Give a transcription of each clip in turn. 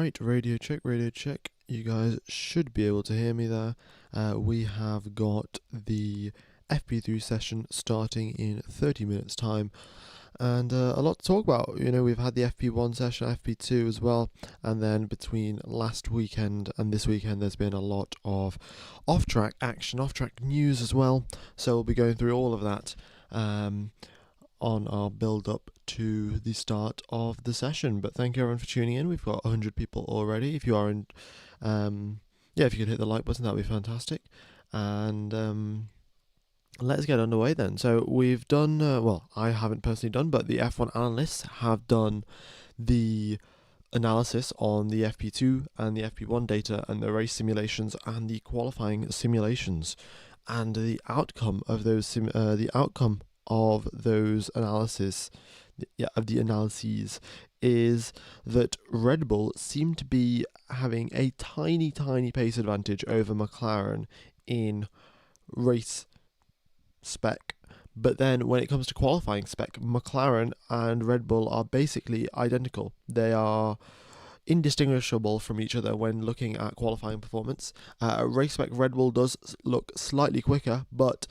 Right, radio check, radio check. You guys should be able to hear me there. We have got the FP3 session starting in 30 minutes time, and a lot to talk about. You know, we've had the FP1 session, FP2 as well, and then between last weekend and this weekend there's been a lot of off-track action, off-track news as well, so we'll be going through all of that on our build-up to the start of the session. But thank you everyone for tuning in. We've got 100 people already. If you are in, if you could hit the like button, that would be fantastic. And let's get underway then. So we've done, well, I haven't personally done, but the F1 analysts have done the analysis on the FP2 and the FP1 data and the race simulations and the qualifying simulations, and the outcome of those of those analyses is that Red Bull seem to be having a tiny pace advantage over McLaren in race spec, but then when it comes to qualifying spec, McLaren and Red Bull are basically identical. They are indistinguishable from each other when looking at qualifying performance. Race spec, Red Bull does look slightly quicker, but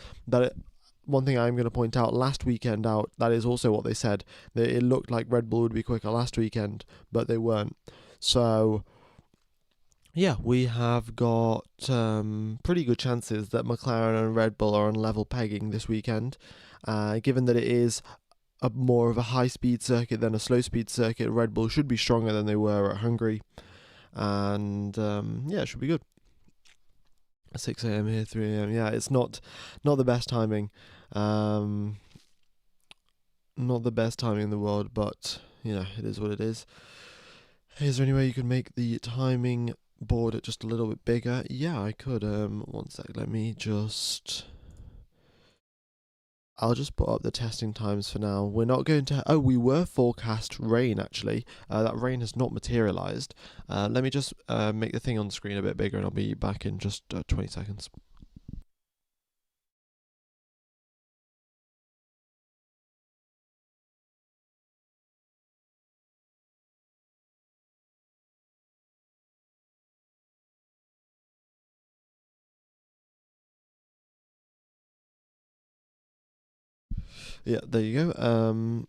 one thing I'm going to point out, last weekend out, that is also what they said. It looked like Red Bull would be quicker last weekend, but they weren't. So, yeah, we have got pretty good chances that McLaren and Red Bull are on level pegging this weekend. Given that it is more of a high-speed circuit than a slow-speed circuit, Red Bull should be stronger than they were at Hungary. And, yeah, it should be good. 6 a.m. here, 3 a.m. Yeah, it's not the best timing. Not the best timing in the world, but, you know, it is what it is. Is there any way you could make the timing board just a little bit bigger? Yeah, I could. One sec, let me just... I'll just put up the testing times for now. We're not going to... Oh, we were forecast rain, actually. That rain has not materialised. Let me just make the thing on the screen a bit bigger, and I'll be back in just 20 seconds. Yeah, there you go.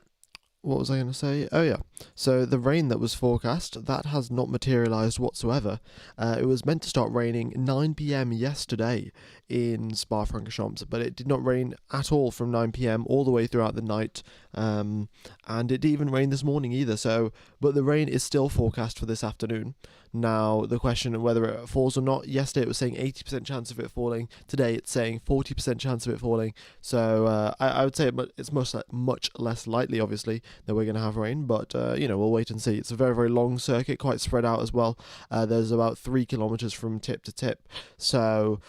What was I going to say? Oh yeah, so the rain that was forecast, that has not materialised whatsoever. It was meant to start raining 9 p.m. yesterday in Spa-Francorchamps, but it did not rain at all from 9 p.m. all the way throughout the night, and it didn't even rain this morning either. So, but the rain is still forecast for this afternoon. Now, the question of whether it falls or not, yesterday it was saying 80% chance of it falling, today it's saying 40% chance of it falling, so I would say it's much less likely, obviously, that we're going to have rain, but, you know, we'll wait and see. It's a very long circuit, quite spread out as well. There's about 3 kilometres from tip to tip, so...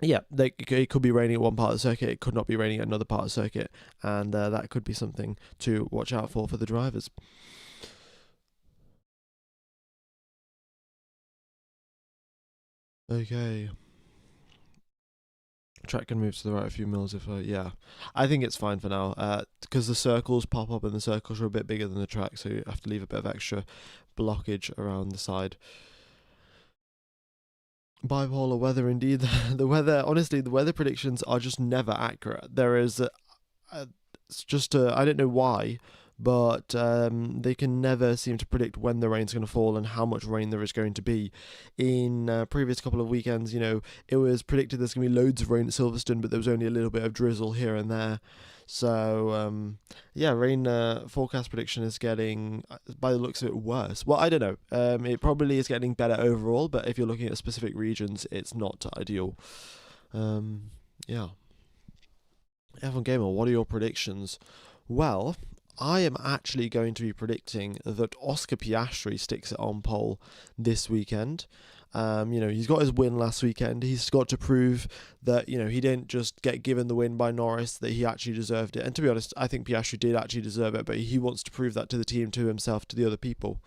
yeah, it could be raining at one part of the circuit, it could not be raining at another part of the circuit, and that could be something to watch out for the drivers. Okay. Track can move to the right a few mils if yeah. I think it's fine for now, because the circles pop up and the circles are a bit bigger than the track, so you have to leave a bit of extra blockage around the side. Bipolar weather indeed. The weather, honestly, the weather predictions are just never accurate. There is it's just I don't know why, but they can never seem to predict when the rain's going to fall and how much rain there is going to be. In previous couple of weekends, you know, it was predicted there's going to be loads of rain at Silverstone, but there was only a little bit of drizzle here and there. So, yeah, rain forecast prediction is getting, by the looks of it, worse. Well, I don't know. It probably is getting better overall, but if you're looking at specific regions, it's not ideal. Yeah. F1 Gamer, what are your predictions? Well, I am actually going to be predicting that Oscar Piastri sticks it on pole this weekend. You know, he's got his win last weekend. He's got to prove that, you know, he didn't just get given the win by Norris, that he actually deserved it. And to be honest, I think Piastri did actually deserve it, but he wants to prove that to the team, to himself, to the other people.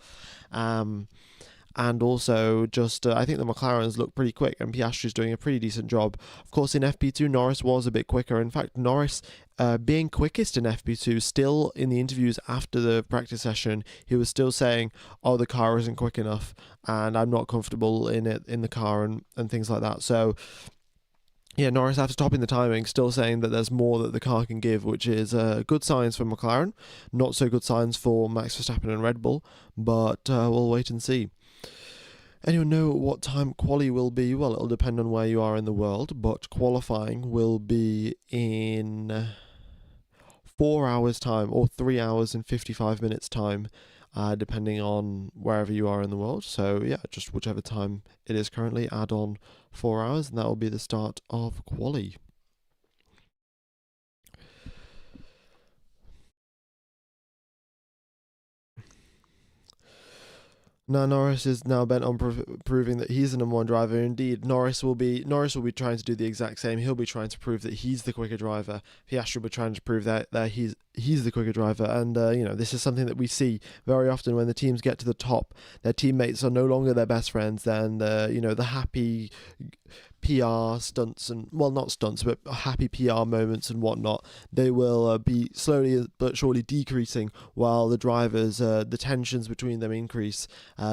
and also just I think the McLarens look pretty quick, and Piastri's doing a pretty decent job. Of course, in FP2, Norris was a bit quicker. In fact, Norris being quickest in FP2, still in the interviews after the practice session, he was still saying, "Oh, the car isn't quick enough, and I'm not comfortable in it in the car," and things like that. So yeah, Norris, after topping the timing, still saying that there's more that the car can give, which is good signs for McLaren, not so good signs for Max Verstappen and Red Bull, but we'll wait and see. Anyone know what time quali will be? Well, it'll depend on where you are in the world, but qualifying will be in 4 hours' time, or 3 hours and 55 minutes' time, depending on wherever you are in the world. So yeah, just whichever time it is currently, add on 4 hours, and that will be the start of quali. Now Norris is now bent on proving that he's the number one driver. Indeed, Norris will be trying to do the exact same. He'll be trying to prove that he's the quicker driver. Piastri will be trying to prove that he's the quicker driver. And this is something that we see very often when the teams get to the top. Their teammates are no longer their best friends. Then the happy PR stunts, and well, not stunts, but happy PR moments and whatnot, they will be slowly but surely decreasing, while the drivers, the tensions between them increase,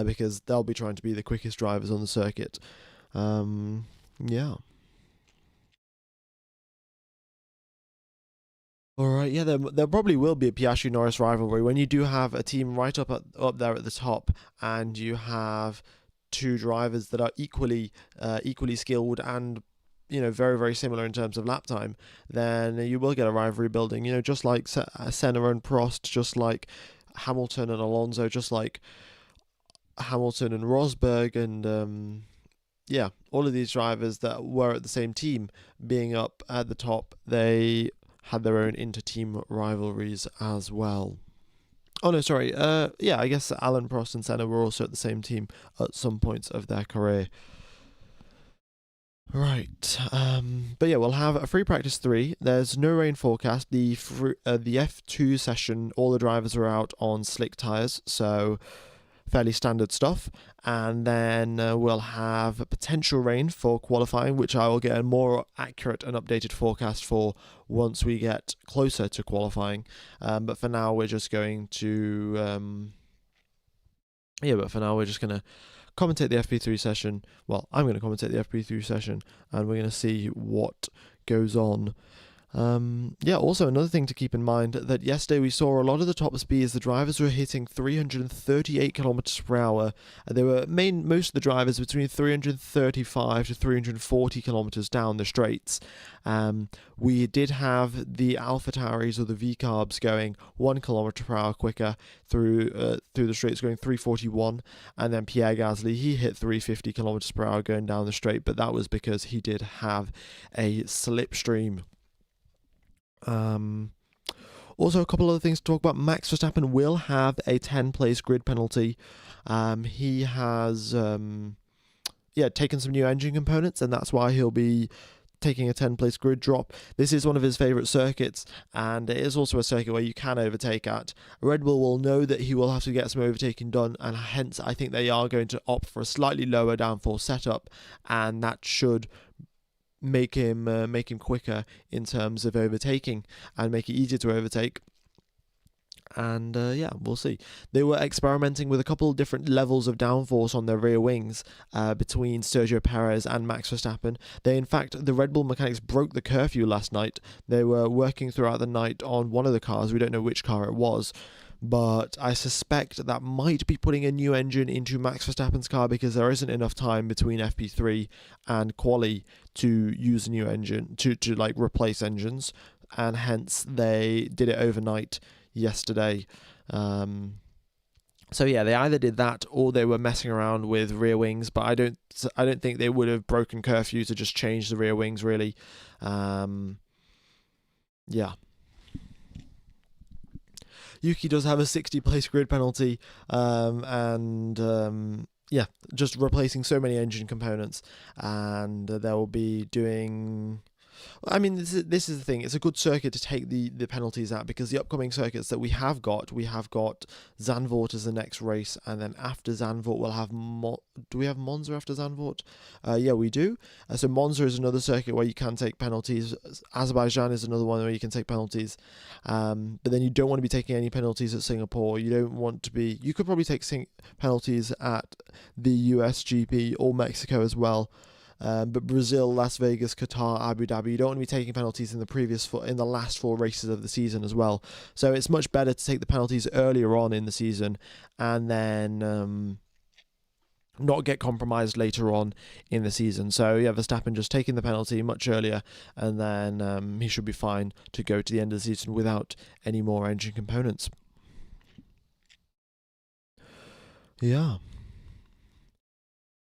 because they'll be trying to be the quickest drivers on the circuit. Yeah. All right, yeah, there probably will be a Piastri-Norris rivalry when you do have a team right up there at the top, and you have two drivers that are equally skilled and very, very similar in terms of lap time. Then you will get a rivalry building. Just like Senna and Prost, just like Hamilton and Alonso, just like Hamilton and Rosberg, and yeah, all of these drivers that were at the same team being up at the top, they had their own inter-team rivalries as well. Oh no, sorry. Yeah, I guess Alan Prost and Senna were also at the same team at some points of their career. Right. But yeah, we'll have a free practice 3. There's no rain forecast. The F2 session, all the drivers are out on slick tyres, so fairly standard stuff. And then we'll have potential rain for qualifying, which I will get a more accurate and updated forecast for once we get closer to qualifying. But for now, we're just going to commentate the FP3 session. Well, I'm going to commentate the FP3 session, and we're going to see what goes on. Also another thing to keep in mind, that yesterday we saw a lot of the top speeds. The drivers were hitting 338 kilometers per hour. They were most of the drivers between 335 to 340 kilometers down the straights. We did have the AlphaTauris, or the V-Carbs, going 1 kilometer per hour quicker through the straights, going 341, and then Pierre Gasly, he hit 350 kilometers per hour going down the straight, but that was because he did have a slipstream. Also, a couple other things to talk about. Max Verstappen will have a 10-place grid penalty. He has taken some new engine components, and that's why he'll be taking a 10-place grid drop. This is one of his favourite circuits, and it is also a circuit where you can overtake at. Red Bull will know that he will have to get some overtaking done, and hence I think they are going to opt for a slightly lower downforce setup, and that should make him quicker in terms of overtaking, and make it easier to overtake. And we'll see. They were experimenting with a couple of different levels of downforce on their rear wings between Sergio Perez and Max Verstappen. The Red Bull mechanics broke the curfew last night. They were working throughout the night on one of the cars. We don't know which car it was, but I suspect that might be putting a new engine into Max Verstappen's car, because there isn't enough time between FP3 and quali to use a new engine, to replace engines, and hence they did it overnight yesterday. So yeah, they either did that or they were messing around with rear wings, but I don't think they would have broken curfew to just change the rear wings, really. Yuki does have a 60-place grid penalty, just replacing so many engine components, and they'll be doing I mean, this is the thing. It's a good circuit to take the penalties at, because the upcoming circuits that we have got Zandvoort as the next race, and then after Zandvoort we'll have do we have Monza after Zandvoort? Yeah, we do. So Monza is another circuit where you can take penalties. Azerbaijan is another one where you can take penalties. But then you don't want to be taking any penalties at Singapore. You don't want to be. You could probably take penalties at the USGP or Mexico as well. But Brazil, Las Vegas, Qatar, Abu Dhabi, you don't want to be taking penalties in the last 4 races of the season as well. So it's much better to take the penalties earlier on in the season, and then not get compromised later on in the season. So yeah, Verstappen just taking the penalty much earlier, and then he should be fine to go to the end of the season without any more engine components. Yeah.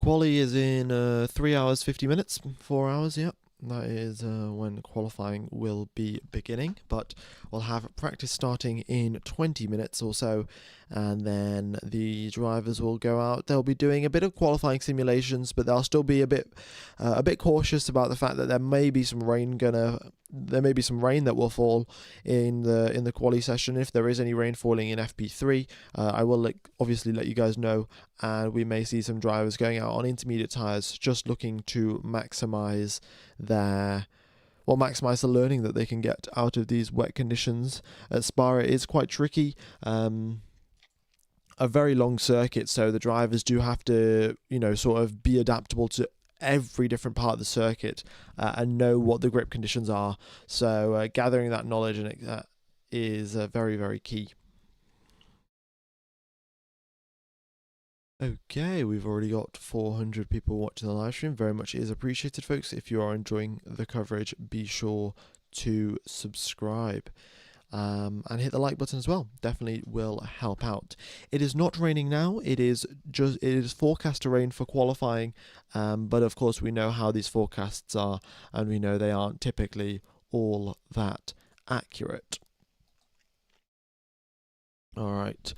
Quali is in 3 hours 50 minutes, 4 hours, yeah. That is when qualifying will be beginning, but we'll have practice starting in 20 minutes or so, and then the drivers will go out. They'll be doing a bit of qualifying simulations, but they'll still be a bit cautious about the fact that there may be some rain that will fall in the quali session. If there is any rain falling in FP3, I will obviously let you guys know, and we may see some drivers going out on intermediate tyres, just looking to maximize the learning that they can get out of these wet conditions. At Spa, it is quite tricky. A very long circuit, so the drivers do have to, sort of be adaptable to every different part of the circuit and know what the grip conditions are. So gathering that knowledge is very, very key. Okay, we've already got 400 people watching the live stream. Very much is appreciated, folks. If you are enjoying the coverage, be sure to subscribe. And hit the like button as well. Definitely will help out. It is not raining now. It is forecast to rain for qualifying, but of course we know how these forecasts are, and we know they aren't typically all that accurate. All right.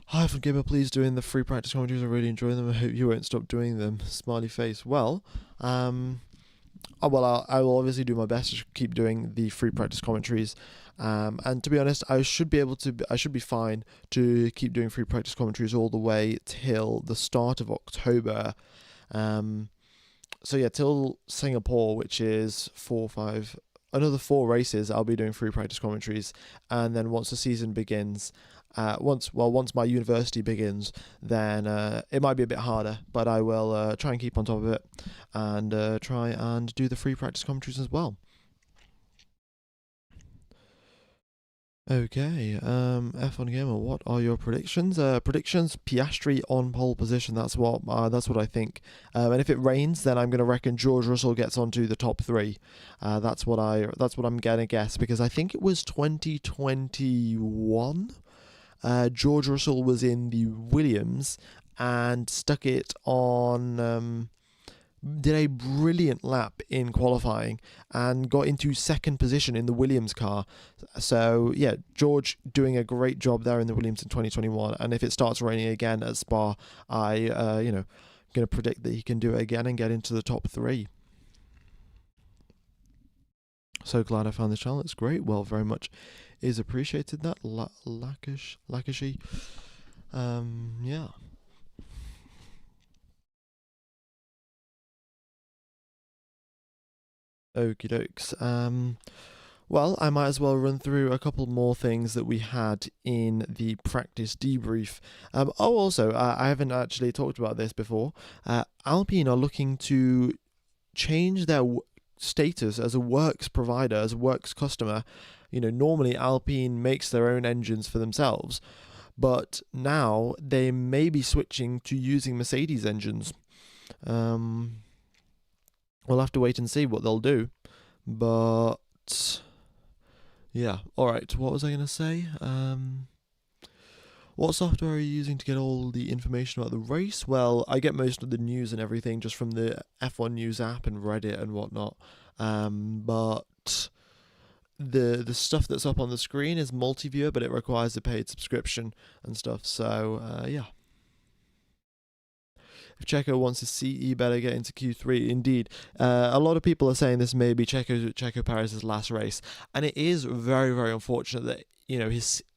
Hi from Gamer, please doing the free practice commentaries. I really enjoy them. I hope you won't stop doing them. Smiley face. Well, I will obviously do my best to keep doing the free practice commentaries. And to be honest, I should be fine to keep doing free practice commentaries all the way till the start of October. So yeah, till Singapore, which is another 4 races, I'll be doing free practice commentaries. And then once the season begins, once my university begins, then it might be a bit harder, but I will try and keep on top of it, and try and do the free practice commentaries as well. Okay, F1 Gamer, what are your predictions? Predictions: Piastri on pole position. That's what I think. And if it rains, then I'm gonna reckon George Russell gets onto the top 3. That's what I'm gonna guess, because I think it was 2021. George Russell was in the Williams and stuck it on. Did a brilliant lap in qualifying and got into 2nd position in the Williams car. So yeah, George doing a great job there in the Williams in 2021. And if it starts raining again at Spa, I going to predict that he can do it again and get into the top 3. So glad I found this channel. It's great. Well, very much is appreciated. That Lakashi. Yeah. Okie dokes. Well, I might as well run through a couple more things that we had in the practice debrief. Also, I haven't actually talked about this before. Alpine are looking to change their status as a works provider, as a works customer. Normally Alpine makes their own engines for themselves, but now they may be switching to using Mercedes engines. We'll have to wait and see what they'll do. But yeah, alright, what was I going to say? What software are you using to get all the information about the race? Well, I get most of the news and everything just from the F1 News app and Reddit and whatnot. But the stuff that's up on the screen is multi-viewer, but it requires a paid subscription and stuff. So yeah. Checo wants his seat, he better get into Q3. Indeed, a lot of people are saying this may be Checo Perez's last race, and it is very, very unfortunate that, you know,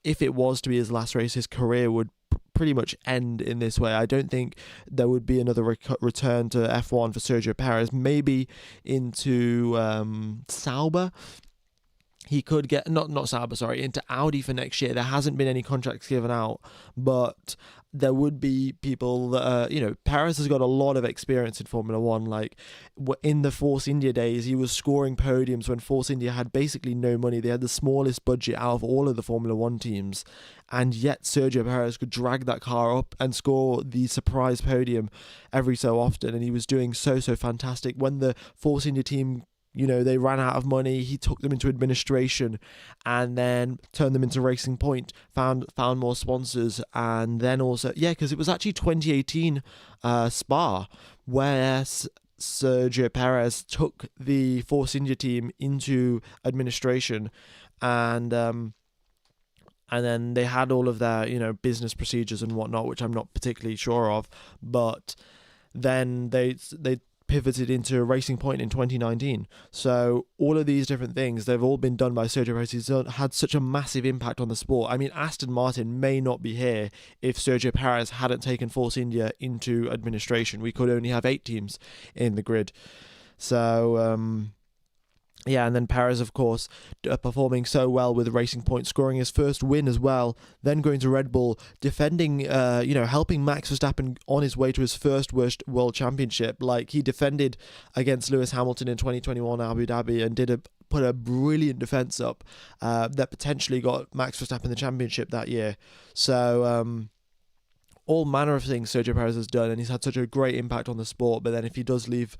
if it was to be his last race, his career would pretty much end in this way. I don't think there would be another return to F1 for Sergio Perez. Maybe into Sauber. He could get not Sauber, sorry, into Audi for next year. There hasn't been any contracts given out, but there would be people that you know, Perez has got a lot of experience in Formula One. Like in the Force India days, he was scoring podiums when Force India had basically no money. They had the smallest budget out of all of the Formula One teams, and yet Sergio Perez could drag that car up and score the surprise podium every so often, and he was doing so fantastic. When the Force India team, you know, they ran out of money, he took them into administration and then turned them into Racing Point, found more sponsors, and then also, yeah, because it was actually 2018 Spa where Sergio Perez took the Force India team into administration, and then they had all of their, you know, business procedures and whatnot, which I'm not particularly sure of, but then they pivoted into Racing Point in 2019. So all of these different things, they've all been done by Sergio Perez. He's had such a massive impact on the sport. I mean, Aston Martin may not be here if Sergio Perez hadn't taken Force India into administration. We could only have 8 teams in the grid. So yeah, and then Perez, of course, performing so well with Racing Point, scoring his first win as well, then going to Red Bull, defending, you know, helping Max Verstappen on his way to his first World Championship. Like, he defended against Lewis Hamilton in 2021 Abu Dhabi and put a brilliant defence up that potentially got Max Verstappen the championship that year. So, all manner of things Sergio Perez has done, and he's had such a great impact on the sport. But then if he does leave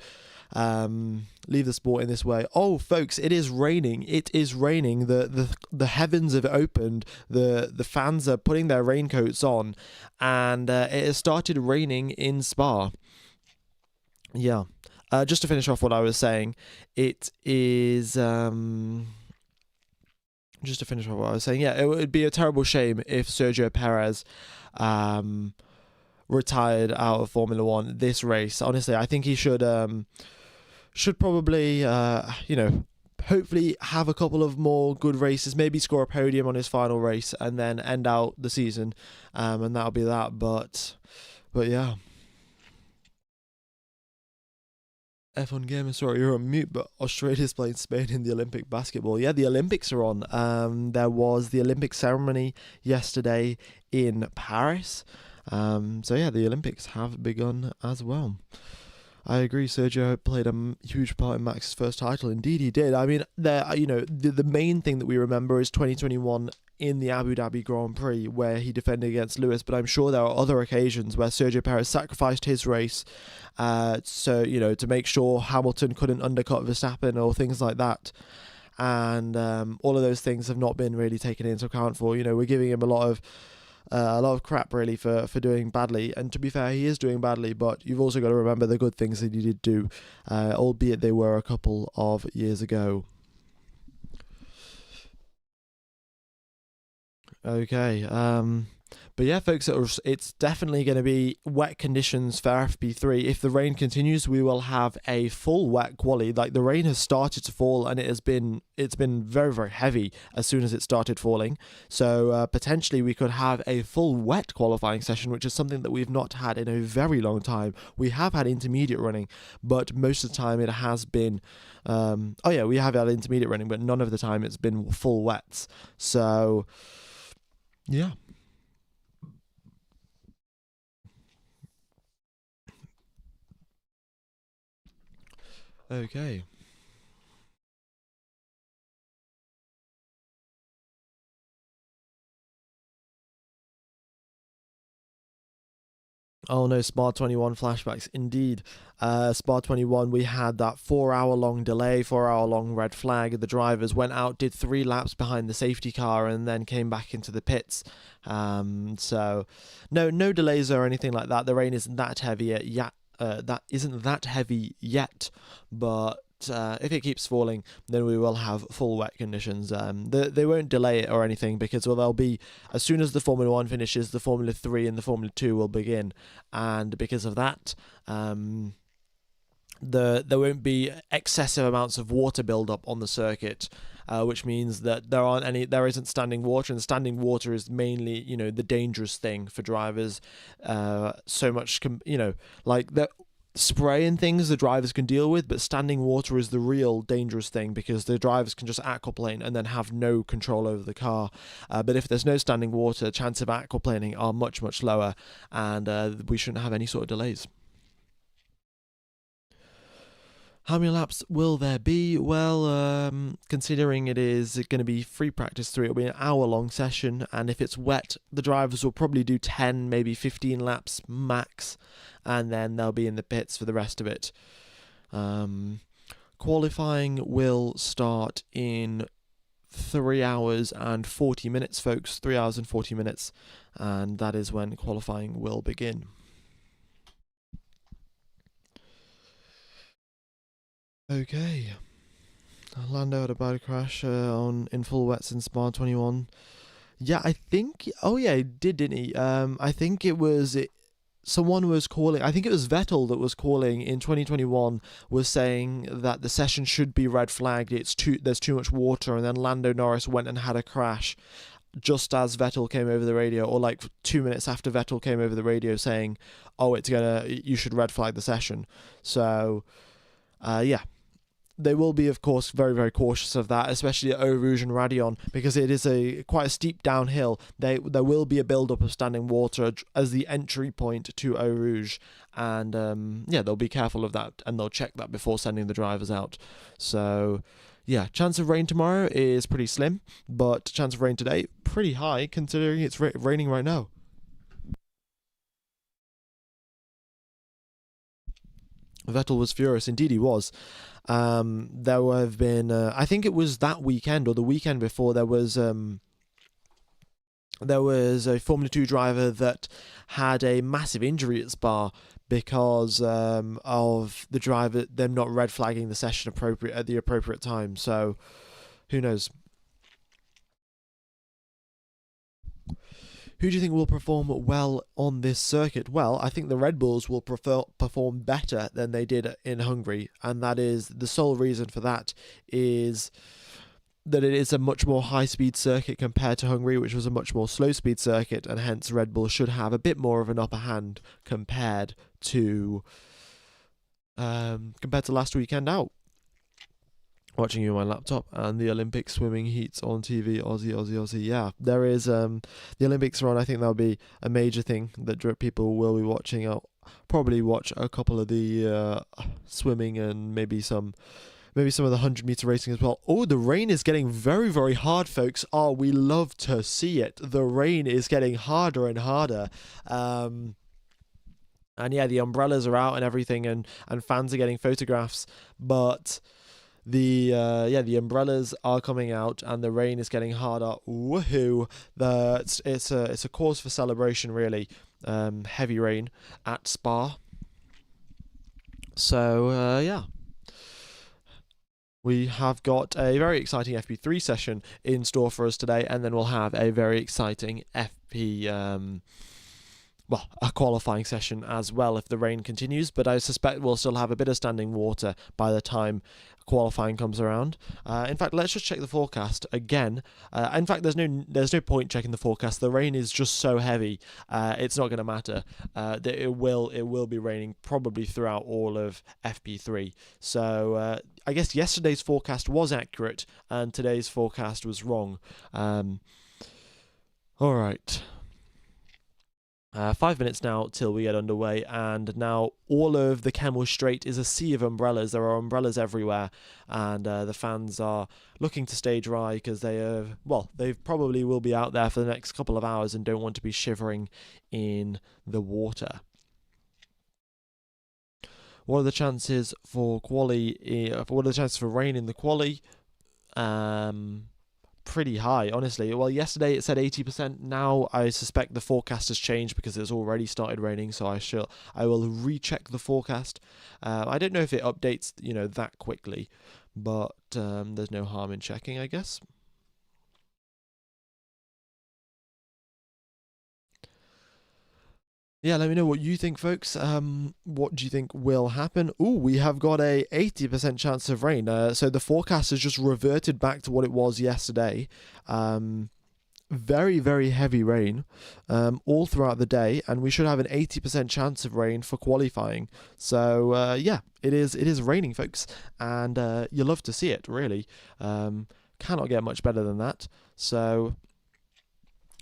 the sport in this way, oh folks, it is raining. The heavens have opened. The fans are putting their raincoats on, and it has started raining in Spa. Yeah. Just to finish off what I was saying, it would be a terrible shame if Sergio Perez retired out of Formula One this race. Honestly, I think he should probably, you know, hopefully have a couple of more good races, maybe score a podium on his final race, and then end out the season, and that'll be that. But yeah. F1 Gamer, sorry, you're on mute, but Australia's playing Spain in the Olympic basketball. Yeah, the Olympics are on. There was the Olympic ceremony yesterday in Paris. So yeah, the Olympics have begun as well. I agree, Sergio played a huge part in Max's first title. Indeed, he did. I mean, the main thing that we remember is 2021 in the Abu Dhabi Grand Prix, where he defended against Lewis, but I'm sure there are other occasions where Sergio Perez sacrificed his race, so, you know, to make sure Hamilton couldn't undercut Verstappen or things like that. And all of those things have not been really taken into account for. You know, we're giving him a lot of crap really for doing badly, and to be fair, he is doing badly, but you've also got to remember the good things that he did do, albeit they were a couple of years ago. Okay, but yeah, folks, it's definitely going to be wet conditions for FP3. If the rain continues, we will have a full wet quali. Like, the rain has started to fall, and it's been very, very heavy as soon as it started falling. So potentially we could have a full wet qualifying session, which is something that we've not had in a very long time. We have had intermediate running, but most of the time it has been we have had intermediate running, but none of the time it's been full wets. So yeah. Okay. Oh no, Spa 21 flashbacks. Indeed. Spa 21, we had that 4-hour-long delay, 4-hour-long red flag. The drivers went out, did 3 laps behind the safety car, and then came back into the pits. So no delays or anything like that. The rain isn't that heavy yet. That isn't that heavy yet, but if it keeps falling, then we will have full wet conditions. They won't delay it or anything, because they'll be, as soon as the Formula 1 finishes, the Formula 3 and the Formula 2 will begin, and because of that, there won't be excessive amounts of water build-up on the circuit, which means that there isn't standing water, and standing water is mainly, the dangerous thing for drivers. So much, like the spray and things the drivers can deal with, but standing water is the real dangerous thing, because the drivers can just aquaplane and then have no control over the car. But if there's no standing water, chance of aquaplaning are much, much lower, and we shouldn't have any sort of delays. How many laps will there be? Well, considering it is going to be free practice 3, it'll be an hour-long session, and if it's wet, the drivers will probably do 10, maybe 15 laps max, and then they'll be in the pits for the rest of it. Qualifying will start in 3 hours and 40 minutes, folks. 3 hours and 40 minutes, and that is when qualifying will begin. Okay, Lando had a bad crash in full wets in Spa-21. Yeah, I think. Oh yeah, he did, didn't he? I think it was someone was calling. I think it was Vettel that was calling in 2021, was saying that the session should be red flagged. There's too much water, and then Lando Norris went and had a crash just as Vettel came over the radio, or like 2 minutes after Vettel came over the radio saying, "Oh, you should red flag the session." So, yeah. They will be, of course, very, very cautious of that, especially at Eau Rouge and Raidillon, because it is quite a steep downhill. There will be a build-up of standing water as the entry point to Eau Rouge, and they'll be careful of that, and they'll check that before sending the drivers out. So, yeah, chance of rain tomorrow is pretty slim, but chance of rain today, pretty high, considering it's raining right now. Vettel was furious. Indeed, he was. There have been, I think it was that weekend or the weekend before, there was a Formula 2 driver that had a massive injury at Spa because of them not red flagging the session at the appropriate time. So, who knows? Who do you think will perform well on this circuit? Well, I think the Red Bulls will perform better than they did in Hungary, and that is the sole reason for that is that it is a much more high-speed circuit compared to Hungary, which was a much more slow-speed circuit, and hence Red Bull should have a bit more of an upper hand compared to last weekend out. Watching you on my laptop, and the Olympic swimming heats on TV. Aussie. Yeah, there is. The Olympics are on. I think that'll be a major thing that people will be watching. I'll probably watch a couple of the swimming and maybe some of the 100-meter racing as well. Oh, the rain is getting very, very hard, folks. Oh, we love to see it. The rain is getting harder and harder. And yeah, the umbrellas are out and everything, and fans are getting photographs, but the umbrellas are coming out and the rain is getting harder. Woohoo! It's a cause for celebration, really. Heavy rain at Spa. So yeah, we have got a very exciting FP3 session in store for us today, and then we'll have a very exciting a qualifying session as well if the rain continues, but I suspect we'll still have a bit of standing water by the time qualifying comes around. In fact, let's just check the forecast again. In fact, there's no point checking the forecast. The rain is just so heavy, it's not going to matter. It will be raining probably throughout all of FP3. So I guess yesterday's forecast was accurate and today's forecast was wrong. All right. 5 minutes now till we get underway, and now all of the Kemmel Straight is a sea of umbrellas. There are umbrellas everywhere, and the fans are looking to stay dry because they probably will be out there for the next couple of hours and don't want to be shivering in the water. What are the chances for rain in the quali? pretty high, honestly. Well, yesterday it said 80%. Now I suspect the forecast has changed because it's already started raining. So I will recheck the forecast. I don't know if it updates, that quickly, but there's no harm in checking, I guess. Yeah, let me know what you think, folks. What do you think will happen? Ooh, we have got a 80% chance of rain. So the forecast has just reverted back to what it was yesterday. Very, very heavy rain all throughout the day, and we should have an 80% chance of rain for qualifying. So yeah, it is raining, folks, and you love to see it, really. Cannot get much better than that. So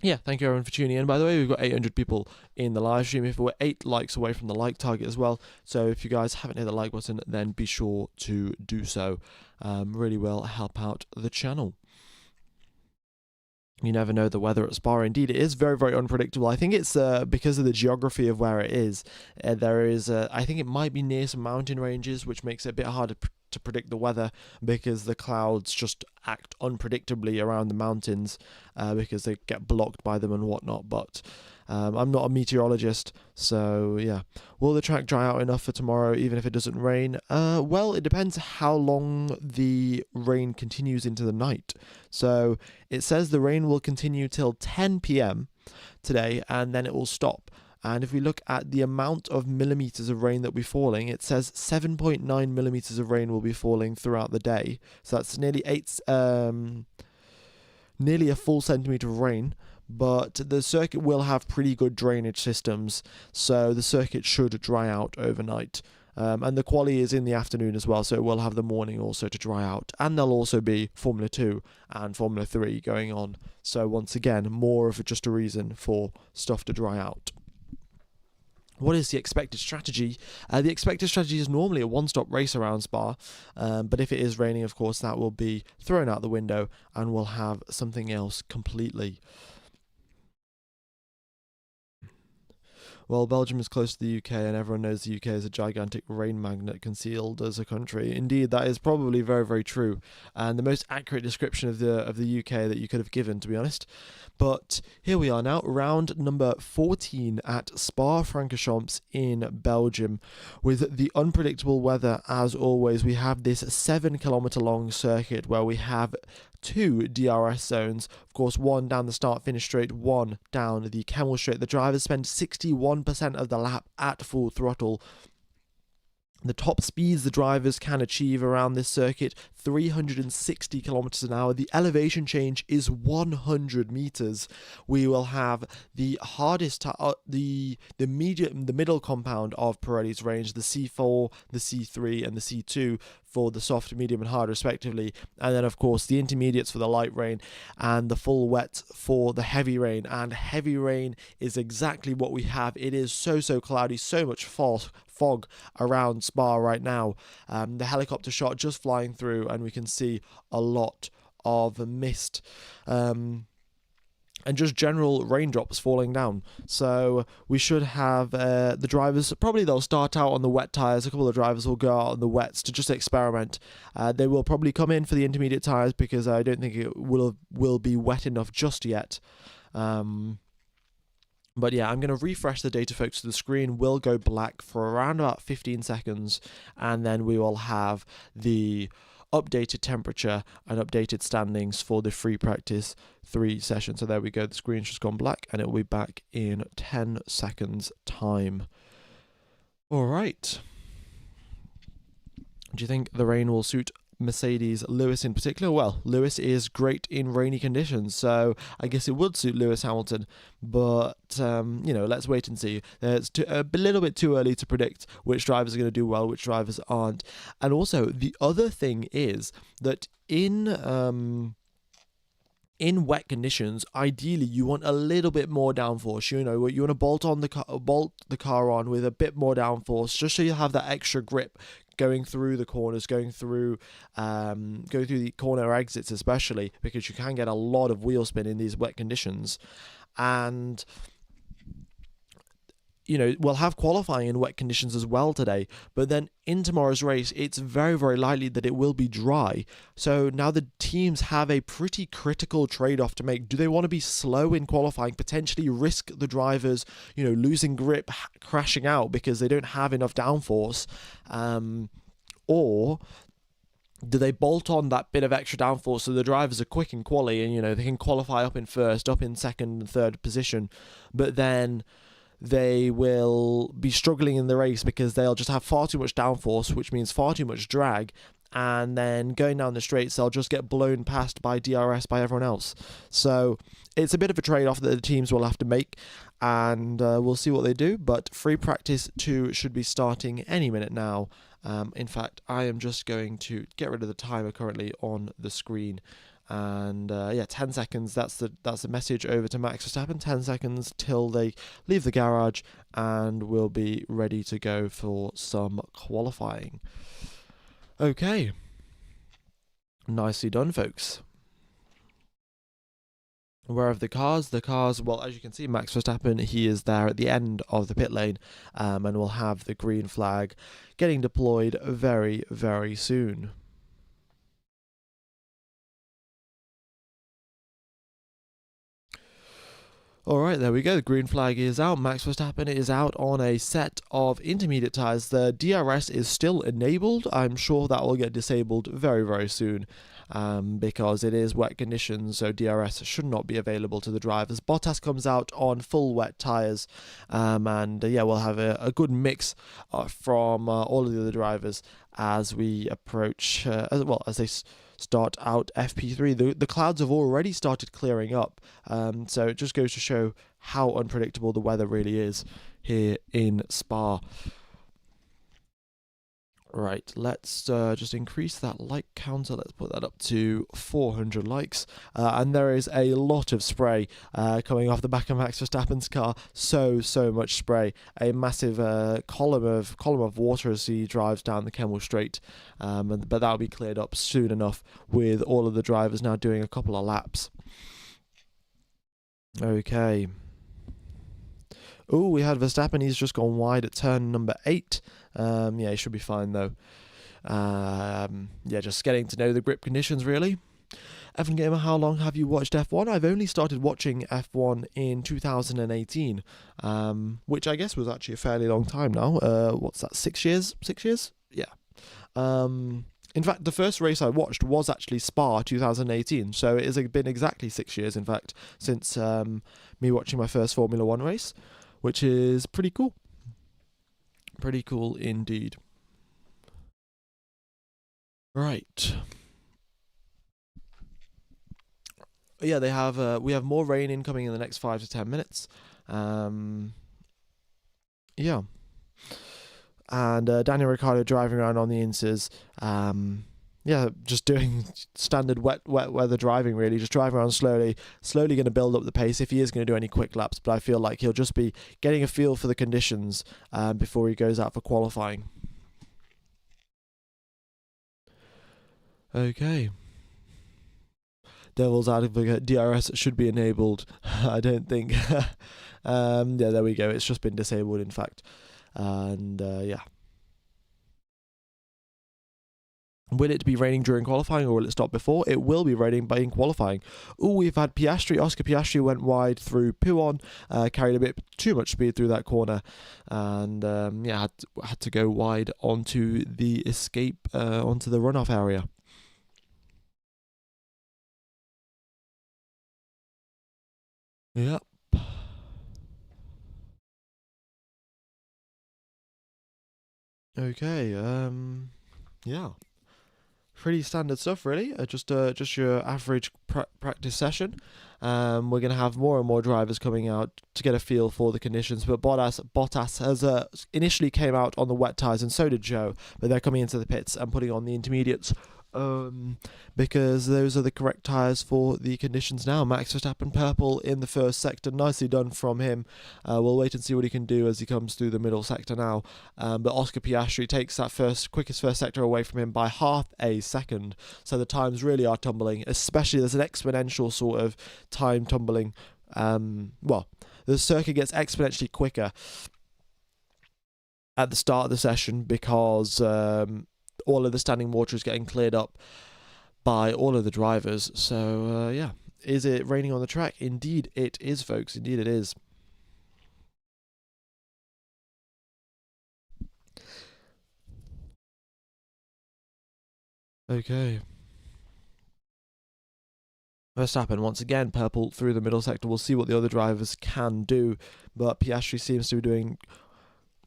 yeah, thank you everyone for tuning in. By the way, we've got 800 people in the live stream. If we're 8 likes away from the like target as well. So if you guys haven't hit the like button, then be sure to do so. Really will help out the channel. You never know the weather at Spa. Indeed, it is very, very unpredictable. I think it's because of the geography of where it is. I think it might be near some mountain ranges, which makes it a bit harder to predict the weather because the clouds just act unpredictably around the mountains because they get blocked by them and whatnot. But I'm not a meteorologist, so yeah. Will the track dry out enough for tomorrow, even if it doesn't rain? Well, it depends how long the rain continues into the night. So it says the rain will continue till 10 p.m. today, and then it will stop. And if we look at the amount of millimeters of rain that will be falling, it says 7.9 millimeters of rain will be falling throughout the day. So that's nearly a full centimeter of rain. But the circuit will have pretty good drainage systems, so the circuit should dry out overnight. And the quali is in the afternoon as well, so it will have the morning also to dry out. And there'll also be Formula 2 and Formula 3 going on. So once again, more of just a reason for stuff to dry out. What is the expected strategy? The expected strategy is normally a one-stop race around Spa, but if it is raining, of course, that will be thrown out the window and we'll have something else completely. Well, Belgium is close to the UK, and everyone knows the UK is a gigantic rain magnet concealed as a country. Indeed, that is probably very, very true, and the most accurate description of the UK that you could have given, to be honest. But here we are now, round number 14 at Spa-Francorchamps in Belgium. With the unpredictable weather, as always, we have this 7-kilometre long circuit where we have 2 DRS zones. Of course, one down the start-finish straight, one down the Kemmel straight. The drivers spend 61% of the lap at full throttle. The top speeds the drivers can achieve around this circuit, 360 kilometers an hour. The elevation change is 100 meters. We will have the hardest, the middle compound of Pirelli's range, the C4, the C3, and the C2 for the soft, medium, and hard, respectively. And then, of course, the intermediates for the light rain and the full wet for the heavy rain. And heavy rain is exactly what we have. It is so cloudy, so much fog around Spa right now. The helicopter shot just flying through, and we can see a lot of mist. And just general raindrops falling down. So we should have the drivers, probably they'll start out on the wet tyres. A couple of drivers will go out on the wets to just experiment. They will probably come in for the intermediate tyres because I don't think it will be wet enough just yet. But yeah, I'm going to refresh the data, folks. The screen will go black for around about 15 seconds, and then we will have the updated temperature and updated standings for the free practice 3 session. So there we go, the screen's just gone black and it will be back in 10 seconds time. All right, do you think the rain will suit Mercedes Lewis in particular? Well, Lewis is great in rainy conditions, so I guess it would suit Lewis Hamilton, but let's wait and see. It's a little bit too early to predict which drivers are going to do well, which drivers aren't. And also the other thing is that in wet conditions, ideally you want a little bit more downforce. You want to bolt the car on with a bit more downforce, just so you have that extra grip going through the corners, going through the corner exits, especially because you can get a lot of wheel spin in these wet conditions. And we'll have qualifying in wet conditions as well today, but then in tomorrow's race, it's very, very likely that it will be dry. So now the teams have a pretty critical trade-off to make. Do they want to be slow in qualifying, potentially risk the drivers, losing grip, crashing out because they don't have enough downforce, or do they bolt on that bit of extra downforce so the drivers are quick in quali and, they can qualify up in first, up in second and third position, but then they will be struggling in the race because they'll just have far too much downforce, which means far too much drag, and then going down the straights, they'll just get blown past by DRS by everyone else. So it's a bit of a trade-off that the teams will have to make, and we'll see what they do, but free practice 2 should be starting any minute now. In fact, I am just going to get rid of the timer currently on the screen. And 10 seconds, that's the message over to Max Verstappen. 10 seconds till they leave the garage, and we'll be ready to go for some qualifying. Okay, nicely done, folks. Where are the cars? Well, as you can see, Max Verstappen, he is there at the end of the pit lane, and we'll have the green flag getting deployed very, very soon. Alright, there we go. The green flag is out. Max Verstappen is out on a set of intermediate tyres. The DRS is still enabled. I'm sure that will get disabled very, very soon because it is wet conditions, so DRS should not be available to the drivers. Bottas comes out on full wet tyres, and we'll have a good mix from all of the other drivers as we approach, as they start out FP3. The clouds have already started clearing up, so it just goes to show how unpredictable the weather really is here in Spa. Right, let's just increase that like counter. Let's put that up to 400 likes. And there is a lot of spray coming off the back of Max Verstappen's car. So much spray. A massive column of water as he drives down the Kemmel Straight. But that'll be cleared up soon enough with all of the drivers now doing a couple of laps. Okay. Oh, we had Verstappen. He's just gone wide at turn number 8. He should be fine though. Just getting to know the grip conditions really. Evan Gamer, how long have you watched F1? I've only started watching F1 in 2018, which I guess was actually a fairly long time now. What's that, 6 years? 6 years? Yeah. In fact, the first race I watched was actually Spa 2018, so it has been exactly 6 years, in fact, since me watching my first Formula 1 race, which is pretty cool. Pretty cool indeed. Right. Yeah, they have. We have more rain incoming in the next 5 to 10 minutes. Yeah. And Daniel Ricciardo driving around on the Insers. Just doing standard wet weather driving really, just driving around slowly going to build up the pace if he is going to do any quick laps, but I feel like he'll just be getting a feel for the conditions before he goes out for qualifying. Okay. Devil's advocate, DRS should be enabled. I don't think. There we go, it's just been disabled in fact. And will it be raining during qualifying or will it stop before? It will be raining in qualifying. We've had Piastri. Oscar Piastri went wide through Pouon, carried a bit too much speed through that corner, and had to go wide onto the escape, onto the runoff area. Yep. Okay, yeah. Pretty standard stuff, really. Just your average practice session. We're going to have more and more drivers coming out to get a feel for the conditions. But Bottas has initially came out on the wet tyres, and so did Joe. But they're coming into the pits and putting on the intermediates because those are the correct tyres for the conditions now. Max Verstappen purple in the first sector, nicely done from him. We'll wait and see what he can do as he comes through the middle sector now. But Oscar Piastri takes that quickest first sector away from him by half a second. So the times really are tumbling, especially there's an exponential sort of time tumbling. The circuit gets exponentially quicker at the start of the session because all of the standing water is getting cleared up by all of the drivers. So yeah, is it raining on the track? Indeed it is, folks. Indeed it is. Okay. Verstappen once again, purple through the middle sector. We'll see what the other drivers can do, but Piastri seems to be doing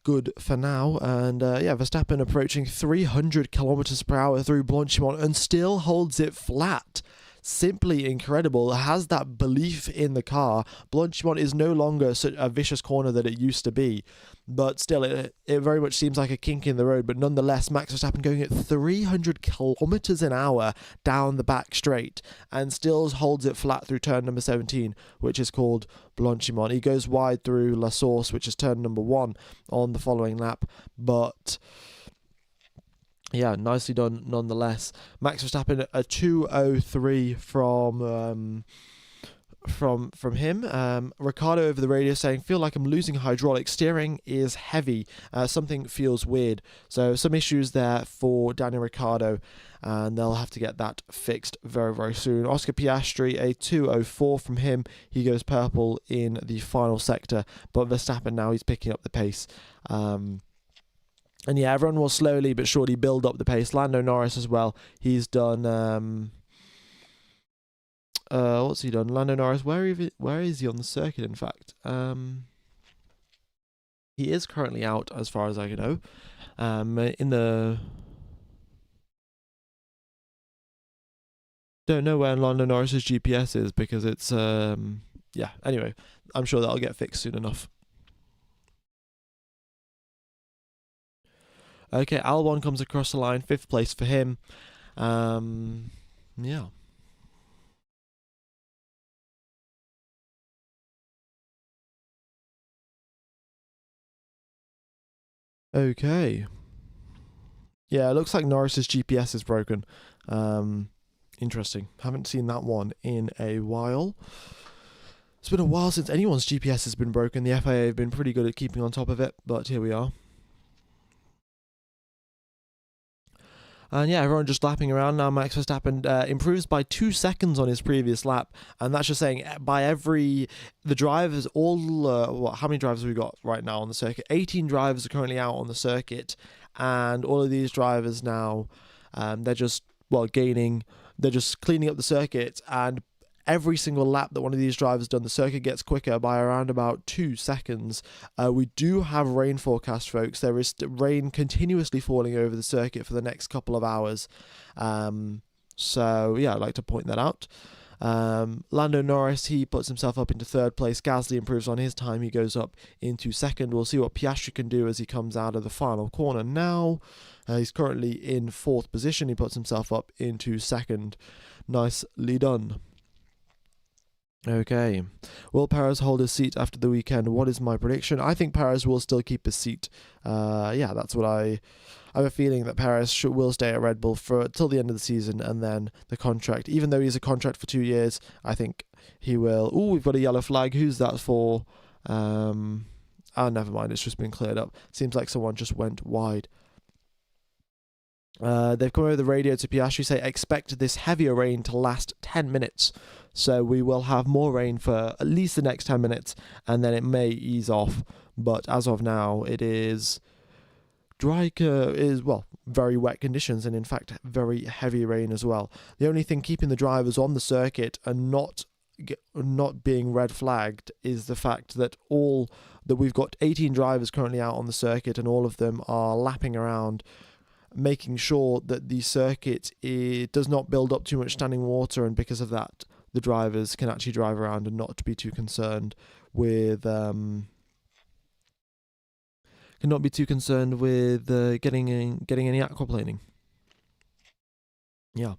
good for now. And yeah, Verstappen approaching 300 kilometers per hour through Blanchimont and still holds it flat. Simply incredible. Has that belief in the car. Blanchimont is no longer such a vicious corner that it used to be, but still it very much seems like a kink in the road. But nonetheless, Max Verstappen going at 300 kilometers an hour down the back straight and still holds it flat through turn number 17, which is called Blanchimont. He goes wide through La Source, which is turn number 1 on the following lap, but yeah, nicely done nonetheless. Max Verstappen a 2:03 from him. Ricardo over the radio saying, "Feel like I'm losing hydraulic. Steering is heavy. Something feels weird." So some issues there for Daniel Ricciardo, and they'll have to get that fixed very, very soon. Oscar Piastri a 2:04 from him. He goes purple in the final sector, but Verstappen now he's picking up the pace. And yeah, everyone will slowly but surely build up the pace. Lando Norris as well. He's done. What's he done? Lando Norris. Where is he on the circuit? In fact, he is currently out, as far as I know. In the don't know where Lando Norris's GPS is because it's yeah. Anyway, I'm sure that'll get fixed soon enough. Okay, Albon comes across the line, 5th place for him. Yeah. Okay. Yeah, it looks like Norris's GPS is broken. Interesting. Haven't seen that one in a while. It's been a while since anyone's GPS has been broken. The FIA have been pretty good at keeping on top of it, but here we are. And yeah, everyone just lapping around now. Max Verstappen improves by 2 seconds on his previous lap, and that's just saying the drivers, how many drivers have we got right now on the circuit? 18 drivers are currently out on the circuit, and all of these drivers now, they're just cleaning up the circuit, and every single lap that one of these drivers done, the circuit gets quicker by around about 2 seconds. We do have rain forecast, folks. There is rain continuously falling over the circuit for the next couple of hours. So yeah, I'd like to point that out. Lando Norris, he puts himself up into 3rd place. Gasly improves on his time. He goes up into 2nd. We'll see what Piastri can do as he comes out of the final corner now. He's currently in 4th position. He puts himself up into 2nd. Nicely done. Okay, will Perez hold his seat after the weekend? What is my prediction? I think Perez will still keep his seat. Yeah, that's what I have a feeling that Perez will stay at Red Bull till the end of the season, and then the contract, even though he has a contract for 2 years, I think he will. Oh, we've got a yellow flag. Who's that for? Never mind. It's just been cleared up. Seems like someone just went wide. They've come over the radio to Piastri, say expect this heavier rain to last 10 minutes. So we will have more rain for at least the next 10 minutes, and then it may ease off. But as of now, it is very wet conditions, and in fact, very heavy rain as well. The only thing keeping the drivers on the circuit and not being red flagged is the fact that we've got 18 drivers currently out on the circuit, and all of them are lapping around, making sure that the circuit does not build up too much standing water, and because of that, the drivers can actually drive around and not be too concerned with getting any aquaplaning. Yeah,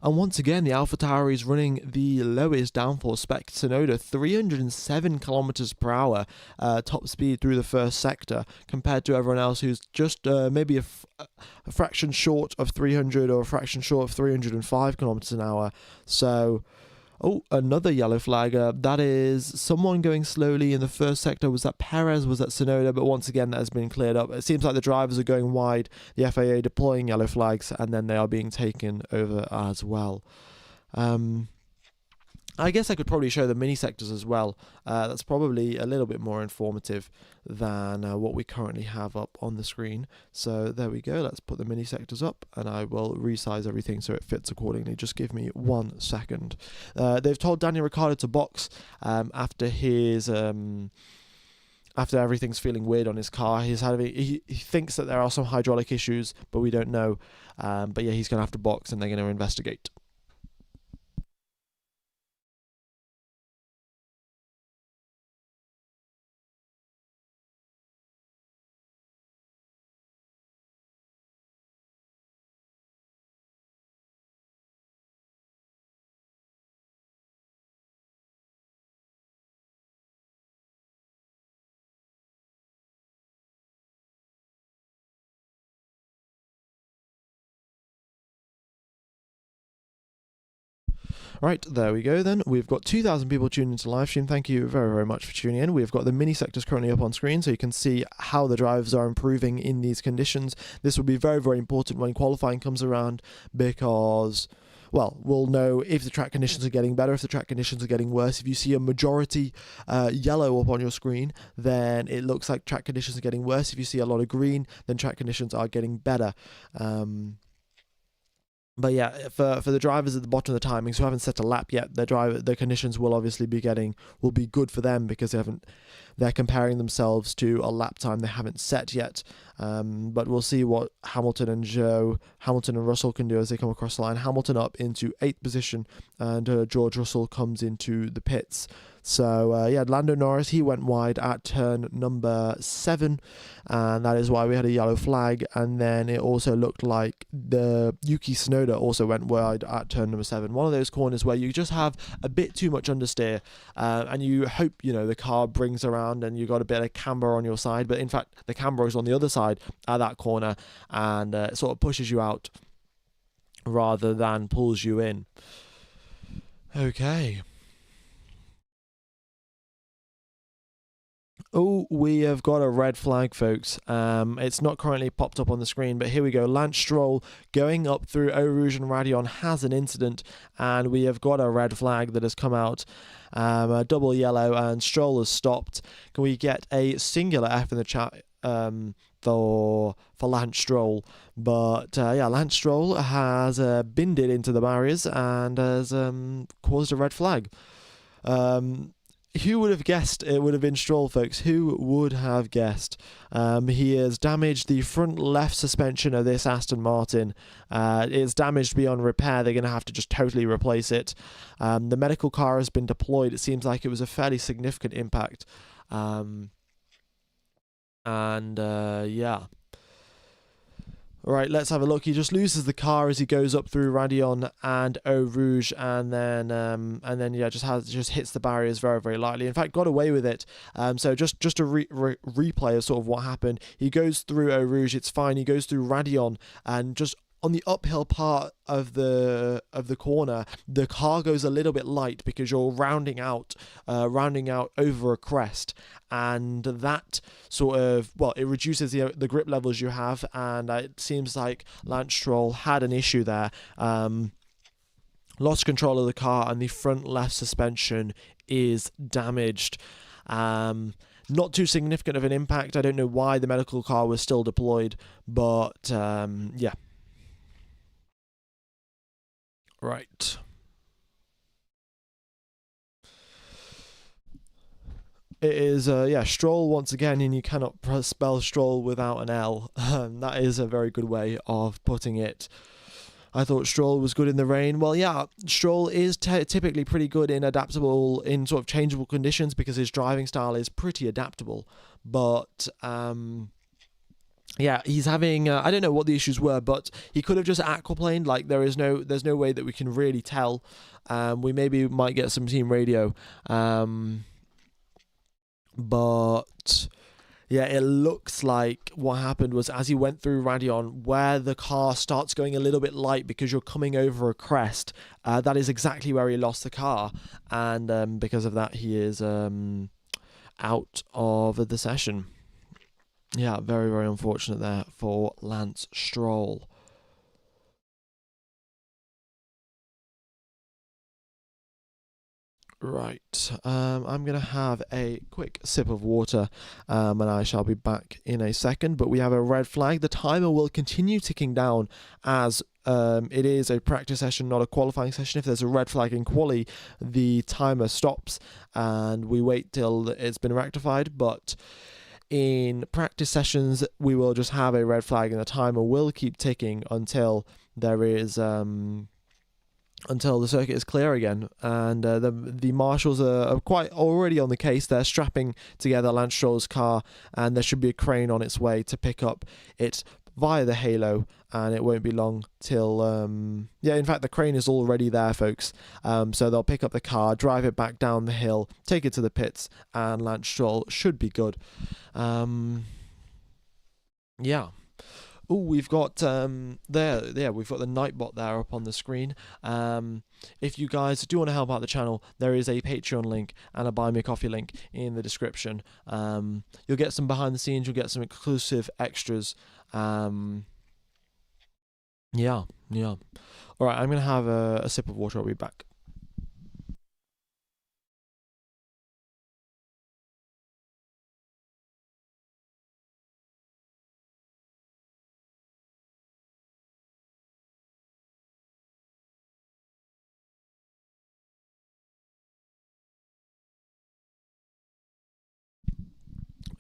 and once again, the AlphaTauri is running the lowest downforce spec. Tsunoda 307 kilometers per hour top speed through the first sector, compared to everyone else who's just maybe a fraction short of 300 or a fraction short of 305 kilometers an hour. So Oh, another yellow flag. That is someone going slowly in the first sector. Was that Perez? Was that Tsunoda? But once again, that has been cleared up. It seems like the drivers are going wide, the FAA deploying yellow flags, and then they are being taken over as well. I guess I could probably show the mini sectors as well. That's probably a little bit more informative than what we currently have up on the screen. So there we go. Let's put the mini sectors up, and I will resize everything so it fits accordingly. Just give me 1 second. They've told Daniel Ricciardo to box after his after everything's feeling weird on his car. He thinks that there are some hydraulic issues, but we don't know. But yeah, he's going to have to box, and they're going to investigate. Right, there we go then. We've got 2,000 people tuned into live stream. Thank you very, very much for tuning in. We've got the mini sectors currently up on screen, so you can see how the drivers are improving in these conditions. This will be very, very important when qualifying comes around because, well, we'll know if the track conditions are getting better, if the track conditions are getting worse. If you see a majority yellow up on your screen, then it looks like track conditions are getting worse. If you see a lot of green, then track conditions are getting better. But yeah, for the drivers at the bottom of the timings who haven't set a lap yet, their conditions will obviously be good for them because they're comparing themselves to a lap time they haven't set yet. But we'll see what Hamilton and Russell can do as they come across the line. Hamilton up into 8th position, and George Russell comes into the pits. So yeah, Lando Norris, he went wide at turn number 7, and that is why we had a yellow flag. And then it also looked like the Yuki Tsunoda also went wide at turn number 7. One of those corners where you just have a bit too much understeer, and you hope the car brings around and you got a bit of camber on your side, but in fact the camber is on the other side at that corner, and it sort of pushes you out rather than pulls you in. Okay. Oh, we have got a red flag, folks. It's not currently popped up on the screen, but here we go. Lance Stroll going up through Eau Rouge and Radion has an incident, and we have got a red flag that has come out. A double yellow, and Stroll has stopped. Can we get a singular F in the chat for Lance Stroll? But yeah, Lance Stroll has binned it into the barriers and has caused a red flag. Who would have guessed it would have been Stroll, folks? Who would have guessed? He has damaged the front left suspension of this Aston Martin. It's damaged beyond repair. They're going to have to just totally replace it. The medical car has been deployed. It seems like it was a fairly significant impact. Yeah. Right, let's have a look. He just loses the car as he goes up through Radion and Eau Rouge, and then yeah, just hits the barriers very, very lightly. In fact, got away with it. So just a replay of sort of what happened. He goes through Eau Rouge, it's fine. He goes through Radion, and just on the uphill part of the corner, the car goes a little bit light because you're rounding out over a crest, and that sort of, well, it reduces the grip levels you have, and it seems like Lance Stroll had an issue there. Lost control of the car, and the front left suspension is damaged. Not too significant of an impact. I don't know why the medical car was still deployed, but yeah. Right. It is, yeah, Stroll once again, and you cannot spell Stroll without an L. That is a very good way of putting it. I thought Stroll was good in the rain. Well, yeah, Stroll is typically pretty good in sort of changeable conditions because his driving style is pretty adaptable. But yeah, he's having, I don't know what the issues were, but he could have just aquaplaned. Like, there's no way that we can really tell. We maybe might get some team radio. But Yeah, it looks like what happened was as he went through Radion, where the car starts going a little bit light because you're coming over a crest, that is exactly where he lost the car. And because of that, he is out of the session. Yeah, very, very unfortunate there for Lance Stroll. Right, I'm going to have a quick sip of water and I shall be back in a second, but we have a red flag. The timer will continue ticking down as it is a practice session, not a qualifying session. If there's a red flag in quali, the timer stops and we wait till it's been rectified, but in practice sessions, we will just have a red flag and the timer will keep ticking until there is... until the circuit is clear again, and the marshals are quite already on the case. They're strapping together Lance Stroll's car, and there should be a crane on its way to pick up it via the halo, and it won't be long till in fact the crane is already there, folks. So they'll pick up the car, drive it back down the hill, take it to the pits, and Lance Stroll should be good. Yeah. Oh, we've got we've got the Nightbot there up on the screen. If you guys do want to help out the channel, there is a Patreon link and a Buy Me a Coffee link in the description. You'll get some behind the scenes, you'll get some exclusive extras. Yeah. All right, I'm gonna have a sip of water. I'll be back.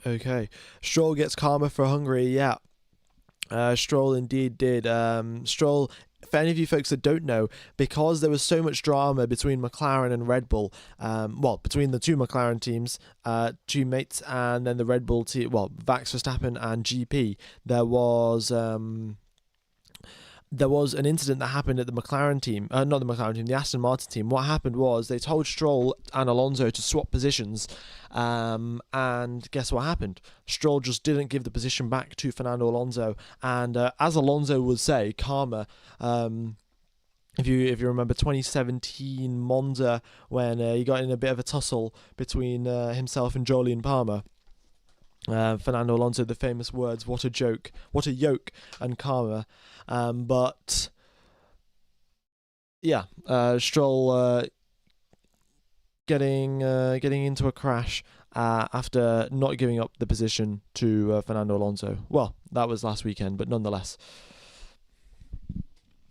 Okay, Stroll gets karma for Hungary. Yeah, Stroll indeed did. Stroll, for any of you folks that don't know, because there was so much drama between McLaren and Red Bull, between the two McLaren teams, teammates, and then the Red Bull team, Max Verstappen and GP, there was an incident that happened at the McLaren team, not the McLaren team, the Aston Martin team. What happened was they told Stroll and Alonso to swap positions, and guess what happened? Stroll just didn't give the position back to Fernando Alonso, and as Alonso would say, karma. If you remember 2017 Monza, when he got in a bit of a tussle between himself and Jolyon Palmer. Fernando Alonso, the famous words, "What a joke, what a yoke," and karma. But yeah, Stroll getting into a crash after not giving up the position to Fernando Alonso. Well, that was last weekend, but nonetheless.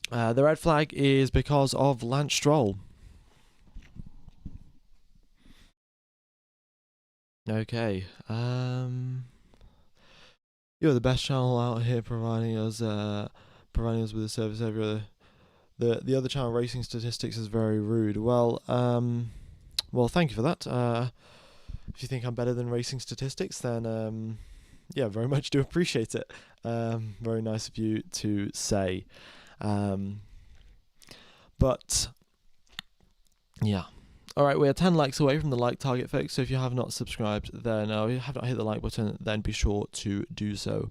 The red flag is because of Lance Stroll. Okay. You're the best channel out here providing us with a service every other. The other channel, Racing Statistics, is very rude. Well, thank you for that. If you think I'm better than Racing Statistics, then yeah, very much do appreciate it. Very nice of you to say. But yeah. Alright, we are 10 likes away from the like target, folks, so if you have not subscribed, then you have not hit the like button, then be sure to do so.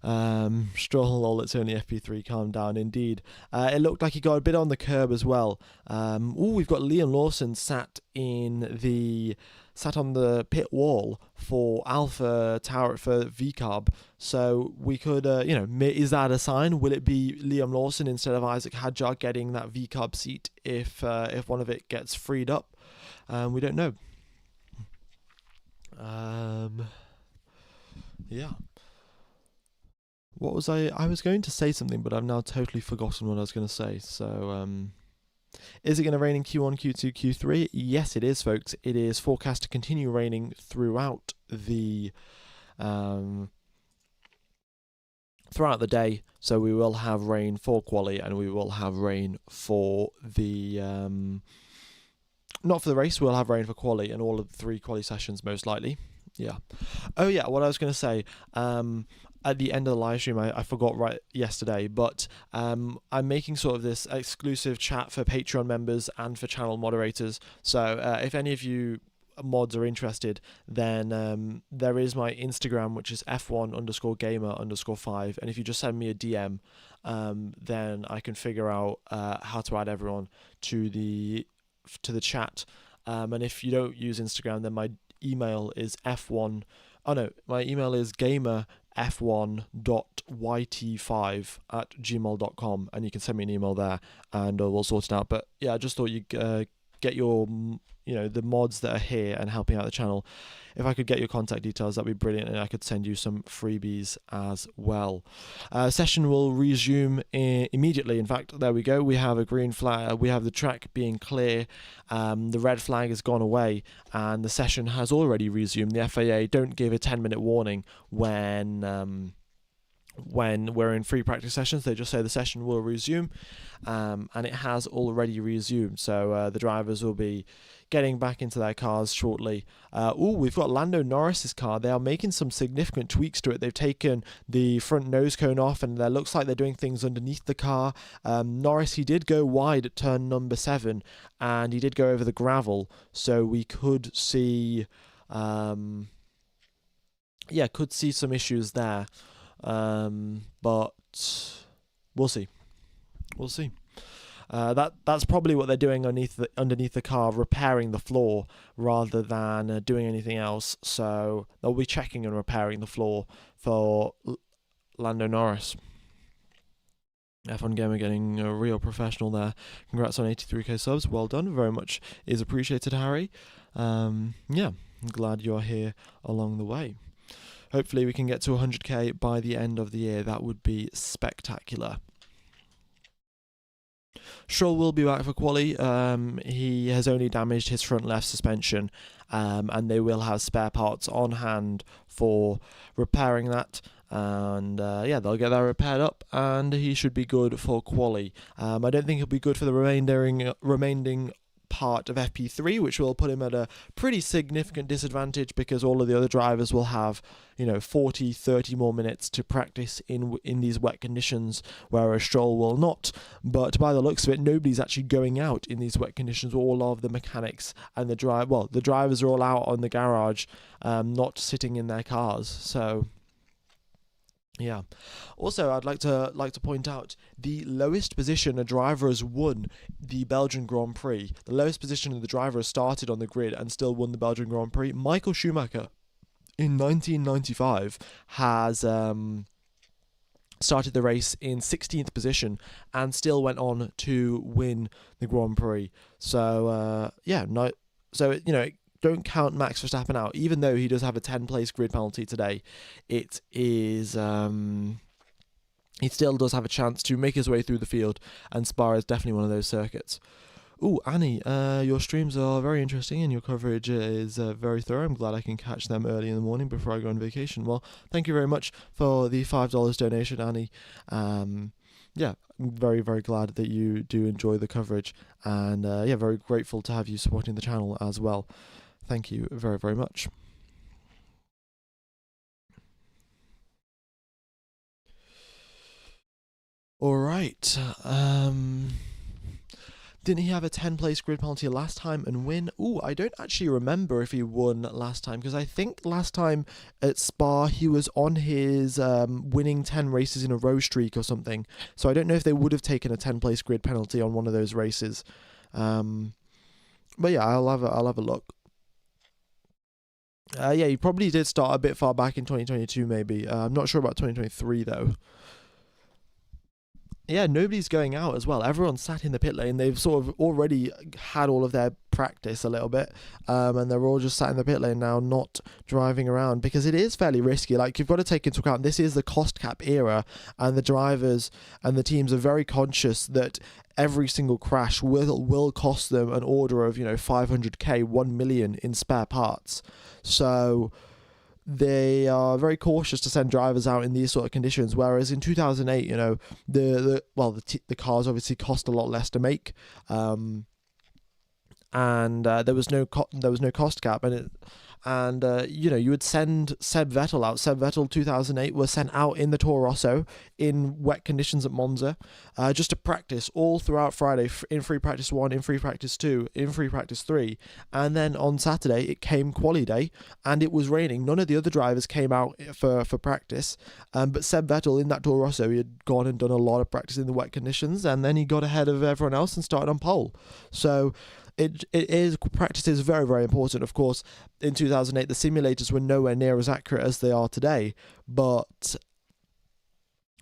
Stroll, lol, it's only FP3, calm down, indeed. It looked like he got a bit on the curb as well. We've got Liam Lawson sat on the pit wall for Alpha Tower for VCARB, so we could, is that a sign? Will it be Liam Lawson instead of Isaac Hadjar getting that VCARB seat if one of it gets freed up? We don't know. Yeah. What was I was going to say something, but I've now totally forgotten what I was going to say. So, is it going to rain in Q1, Q2, Q3? Yes, it is, folks. It is forecast to continue raining throughout the day. So we will have rain for quali, and we will have rain for the not for the race. We'll have rain for quali and all of the 3 quali sessions, most likely. Yeah. Oh yeah. What I was going to say. At the end of the live stream, I forgot right yesterday, but I'm making sort of this exclusive chat for Patreon members and for channel moderators. So if any of you mods are interested, then there is my Instagram, which is f1_gamer_5, and if you just send me a DM, then I can figure out how to add everyone to the chat. And if you don't use Instagram, then my email is my email is gamerf1.yt5@gmail.com, and you can send me an email there, and we'll sort it out. But yeah, I just thought you'd get your, the mods that are here and helping out the channel. If I could get your contact details, that'd be brilliant, and I could send you some freebies as well. Session will resume immediately. In fact, there we go. We have a green flag. We have the track being clear. The red flag has gone away, and the session has already resumed. The FAA don't give a 10-minute warning when we're in free practice sessions. They just say the session will resume, and it has already resumed. So the drivers will be getting back into their cars shortly. We've got Lando Norris's car. They are making some significant tweaks to it. They've taken the front nose cone off, and it looks like they're doing things underneath the car. Norris, he did go wide at turn number 7, and he did go over the gravel, so we could see some issues there. But we'll see. That's probably what they're doing underneath the car, repairing the floor rather than doing anything else. So they'll be checking and repairing the floor for Lando Norris. F1 Gamer getting a real professional there. Congrats on 83k subs. Well done. Very much is appreciated, Harry. I'm glad you're here along the way. Hopefully we can get to 100k by the end of the year. That would be spectacular. Stroll will be back for quali. He has only damaged his front left suspension, and they will have spare parts on hand for repairing that. And they'll get that repaired up, and he should be good for quali. I don't think he'll be good for the remaining part of FP3, which will put him at a pretty significant disadvantage, because all of the other drivers will have 40-30 more minutes to practice in these wet conditions, whereas Stroll will not. But by the looks of it, nobody's actually going out in these wet conditions. All of the mechanics and the drivers are all out on the garage, not sitting in their cars. So yeah. Also, I'd like to point out the lowest position a driver has won the Belgian Grand Prix. The lowest position the driver has started on the grid and still won the Belgian Grand Prix. Michael Schumacher in 1995 has started the race in 16th position and still went on to win the Grand Prix. So don't count Max Verstappen out, even though he does have a 10-place grid penalty today. It is he still does have a chance to make his way through the field, and Spa is definitely one of those circuits. Ooh, Annie, your streams are very interesting and your coverage is very thorough. I'm glad I can catch them early in the morning before I go on vacation. Well, thank you very much for the $5 donation, Annie. I'm very, very glad that you do enjoy the coverage, and very grateful to have you supporting the channel as well. Thank you very, very much. All right. Didn't he have a 10-place grid penalty last time and win? Ooh, I don't actually remember if he won last time, because I think last time at Spa he was on his winning 10 races in a row streak or something. So I don't know if they would have taken a 10-place grid penalty on one of those races. But yeah, I'll have a look. He probably did start a bit far back in 2022, maybe. I'm not sure about 2023, though. Yeah, nobody's going out as well. Everyone's sat in the pit lane. They've sort of already had all of their practice a little bit, and they're all just sat in the pit lane now, not driving around, because it is fairly risky. Like, you've got to take into account this is the cost cap era, and the drivers and the teams are very conscious that every single crash will cost them an order of 500k, 1 million in spare parts. So they are very cautious to send drivers out in these sort of conditions. Whereas in 2008, the cars obviously cost a lot less to make, and there was no cost cap, and And, you would send Seb Vettel out. Seb Vettel 2008 was sent out in the Toro Rosso in wet conditions at Monza just to practice all throughout Friday in free practice 1, in free practice 2, in free practice 3. And then on Saturday, it came quali day and it was raining. None of the other drivers came out for practice. But Seb Vettel in that Toro Rosso, he had gone and done a lot of practice in the wet conditions, and then he got ahead of everyone else and started on pole. So practice is very, very important. Of course, in 2008, the simulators were nowhere near as accurate as they are today, but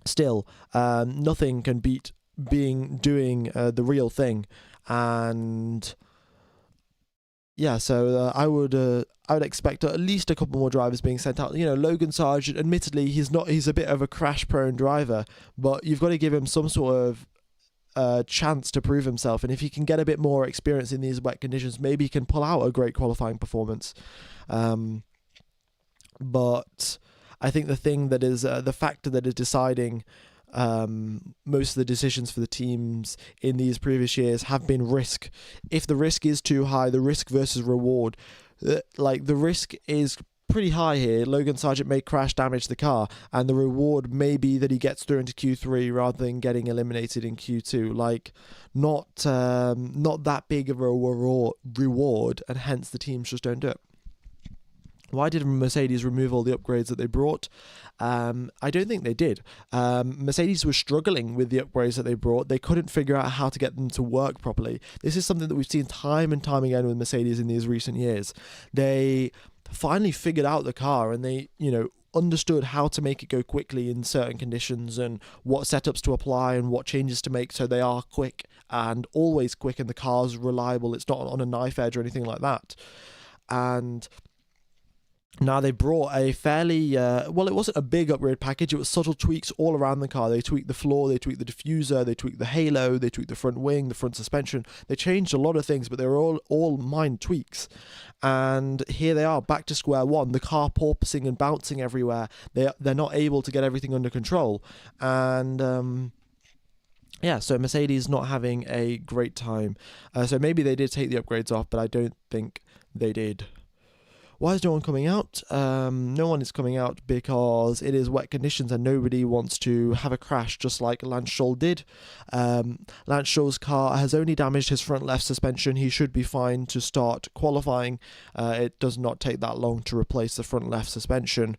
still, nothing can beat doing the real thing. And yeah, so I would expect at least a couple more drivers being sent out. Logan Sargent, admittedly, he's a bit of a crash-prone driver, but you've got to give him some sort of chance to prove himself, and if he can get a bit more experience in these wet conditions, maybe he can pull out a great qualifying performance. But I think the thing that is the factor that is deciding most of the decisions for the teams in these previous years have been risk. If the risk is too high, the risk versus reward, the risk is pretty high here. Logan Sargent may crash damage the car, and the reward may be that he gets through into Q3 rather than getting eliminated in Q2. Not that big of a reward, and hence the teams just don't do it. Why did Mercedes remove all the upgrades that they brought? I don't think they did. Mercedes was struggling with the upgrades that they brought. They couldn't figure out how to get them to work properly. This is something that we've seen time and time again with Mercedes in these recent years. They finally figured out the car, and they, understood how to make it go quickly in certain conditions, and what setups to apply and what changes to make so they are quick and always quick, and the car's reliable. It's not on a knife edge or anything like that. And now they brought a fairly, it wasn't a big upgrade package, it was subtle tweaks all around the car. They tweaked the floor, they tweaked the diffuser, they tweaked the halo, they tweaked the front wing, the front suspension. They changed a lot of things, but they were all minor tweaks. And here they are, back to square one, the car porpoising and bouncing everywhere. They're not able to get everything under control. And so Mercedes not having a great time. So maybe they did take the upgrades off, but I don't think they did. Why is no one coming out? No one is coming out because it is wet conditions and nobody wants to have a crash, just like Lance Stroll did. Lance Stroll's car has only damaged his front left suspension. He should be fine to start qualifying. It does not take that long to replace the front left suspension.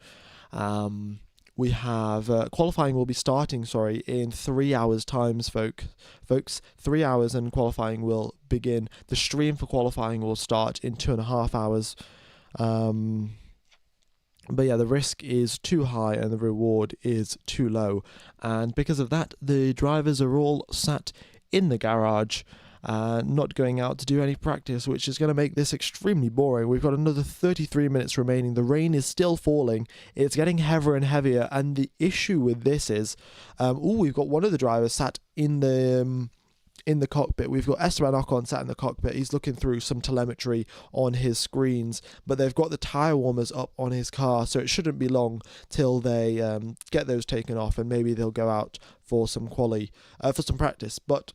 We have qualifying will be starting, in 3 hours times, folks. 3 hours and qualifying will begin. The stream for qualifying will start in 2.5 hours. But yeah, the risk is too high and the reward is too low, and because of that, the drivers are all sat in the garage, not going out to do any practice, which is going to make this extremely boring. We've got another 33 minutes remaining. The rain is still falling. It's getting heavier and heavier, and the issue with this is, we've got one of the drivers sat in the cockpit. We've got Esteban Ocon sat in the cockpit. He's looking through some telemetry on his screens, but they've got the tyre warmers up on his car, so it shouldn't be long till they get those taken off, and maybe they'll go out for some for some practice. But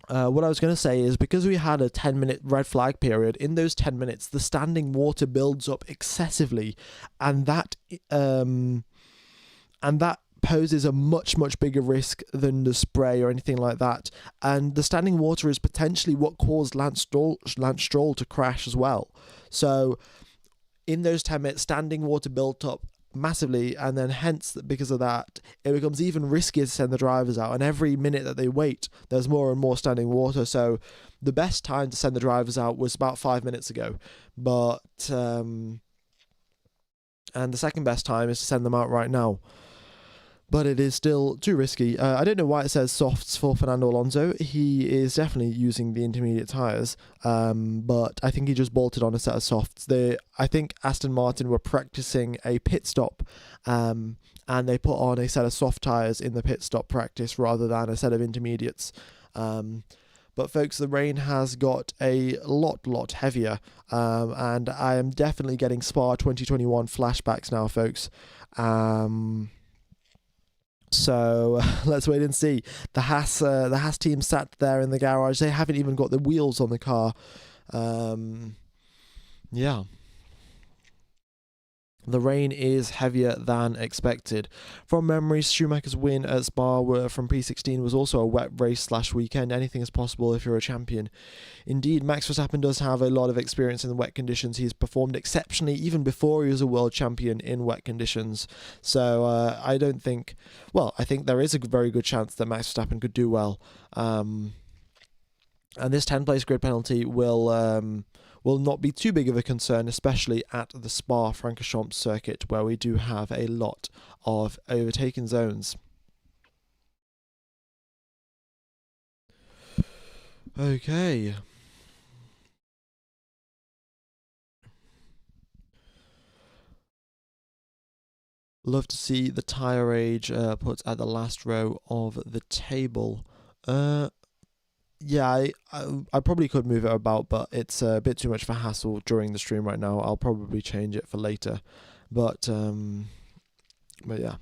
what I was going to say is, because we had a 10-minute red flag period, in those 10 minutes, the standing water builds up excessively, and that poses a much, much bigger risk than the spray or anything like that. And the standing water is potentially what caused Lance Stroll to crash as well. So in those 10 minutes, standing water built up massively, and then hence, because of that, it becomes even riskier to send the drivers out, and every minute that they wait, there's more and more standing water. So the best time to send the drivers out was about 5 minutes ago, but and the second best time is to send them out right now. But it is still too risky. I don't know why it says softs for Fernando Alonso. He is definitely using the intermediate tyres, but I think he just bolted on a set of softs. I think Aston Martin were practicing a pit stop, and they put on a set of soft tyres in the pit stop practice rather than a set of intermediates. But folks, the rain has got a lot heavier, and I am definitely getting Spa 2021 flashbacks now, folks. So let's wait and see. The Haas team sat there in the garage. They haven't even got the wheels on the car. Yeah. The rain is heavier than expected. From memory, Schumacher's win at Spa from P16 was also a wet race/weekend. Anything is possible if you're a champion. Indeed, Max Verstappen does have a lot of experience in the wet conditions. He's performed exceptionally even before he was a world champion in wet conditions. So I don't think... Well, I think there is a very good chance that Max Verstappen could do well. And this 10th-place grid penalty will not be too big of a concern, especially at the Spa-Francorchamps circuit, where we do have a lot of overtaken zones. Okay. Love to see the tyre age put at the last row of the table. Yeah, I probably could move it about, but it's a bit too much of a hassle during the stream right now. I'll probably change it for later, but yeah.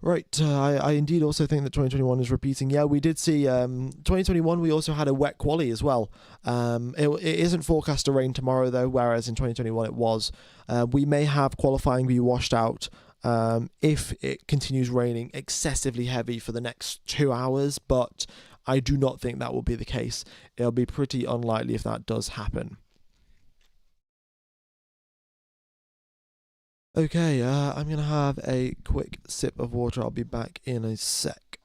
Right, I indeed also think that 2021 is repeating. Yeah, we did see 2021. We also had a wet quali as well. It isn't forecast to rain tomorrow though, whereas in 2021 it was. We may have qualifying be washed out if it continues raining excessively heavy for the next 2 hours, but I do not think that will be the case. It'll be pretty unlikely if that does happen. Okay, I'm going to have a quick sip of water. I'll be back in a sec.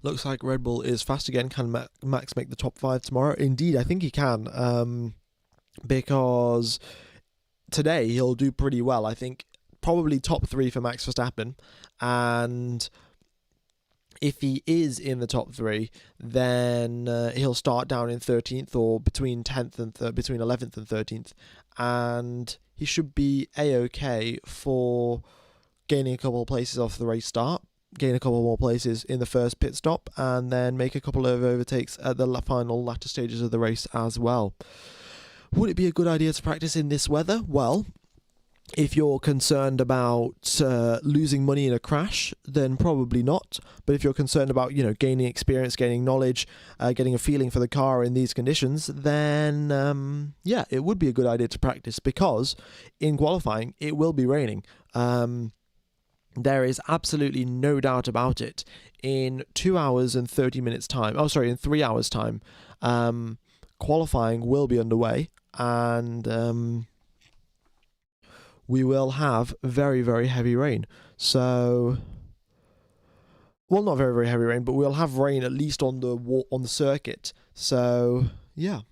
Looks like Red Bull is fast again. Can Max make the top 5 tomorrow? Indeed, I think he can, because today he'll do pretty well. I think probably top 3 for Max Verstappen, and if he is in the top 3, then he'll start down in 13th or between 10th and between 11th and 13th, and he should be a-okay for gaining a couple of places off the race start, gain a couple more places in the first pit stop, and then make a couple of overtakes at the final latter stages of the race as well. Would it be a good idea to practice in this weather? Well, if you're concerned about losing money in a crash, then probably not. But if you're concerned about, gaining experience, gaining knowledge, getting a feeling for the car in these conditions, then yeah, it would be a good idea to practice, because in qualifying it will be raining. There is absolutely no doubt about it. In 2 hours and 30 minutes time, in 3 hours time, qualifying will be underway, and we will have very, very heavy rain. So, well, not very, very heavy rain, but we'll have rain at least on the circuit. So, yeah.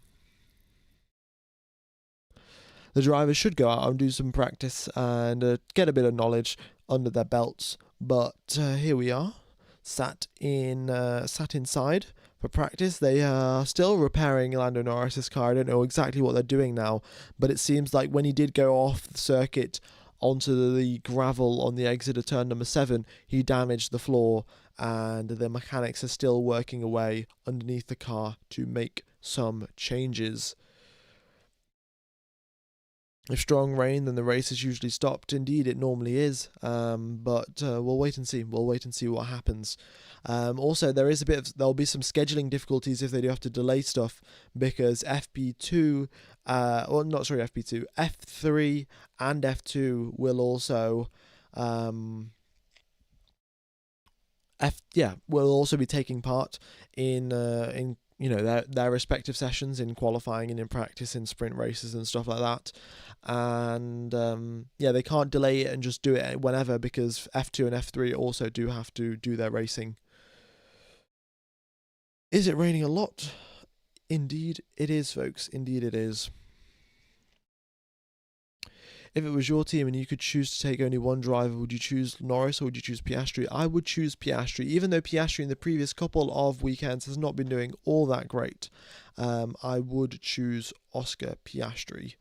The drivers should go out and do some practice and get a bit of knowledge under their belts. But here we are, sat inside for practice. They are still repairing Lando Norris's car. I don't know exactly what they're doing now, but it seems like when he did go off the circuit onto the gravel on the exit of turn number 7, he damaged the floor, and the mechanics are still working away underneath the car to make some changes. If strong rain, then the race is usually stopped. Indeed, it normally is, but we'll wait and see. We'll wait and see what happens. Also, there'll be some scheduling difficulties if they do have to delay stuff, because FP2, FP2, F3 and F2 will also, will also be taking part in their respective sessions in qualifying and in practice in sprint races and stuff like that. And they can't delay it and just do it whenever, because F2 and F3 also do have to do their racing. Is it raining a lot? Indeed it is, folks. Indeed it is. If it was your team and you could choose to take only one driver, would you choose Norris or would you choose Piastri? I would choose Piastri, even though Piastri in the previous couple of weekends has not been doing all that great. I would choose Oscar Piastri,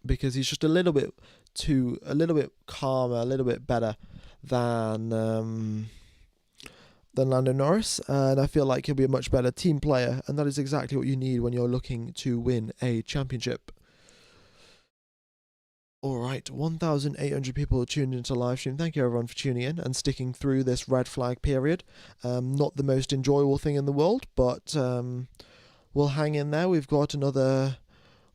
because he's just a little bit calmer, a little bit better than Lando Norris, and I feel like he'll be a much better team player, and that is exactly what you need when you're looking to win a championship. All right, 1,800 people tuned into the live stream. Thank you everyone for tuning in and sticking through this red flag period. Not the most enjoyable thing in the world, but we'll hang in there. We've got another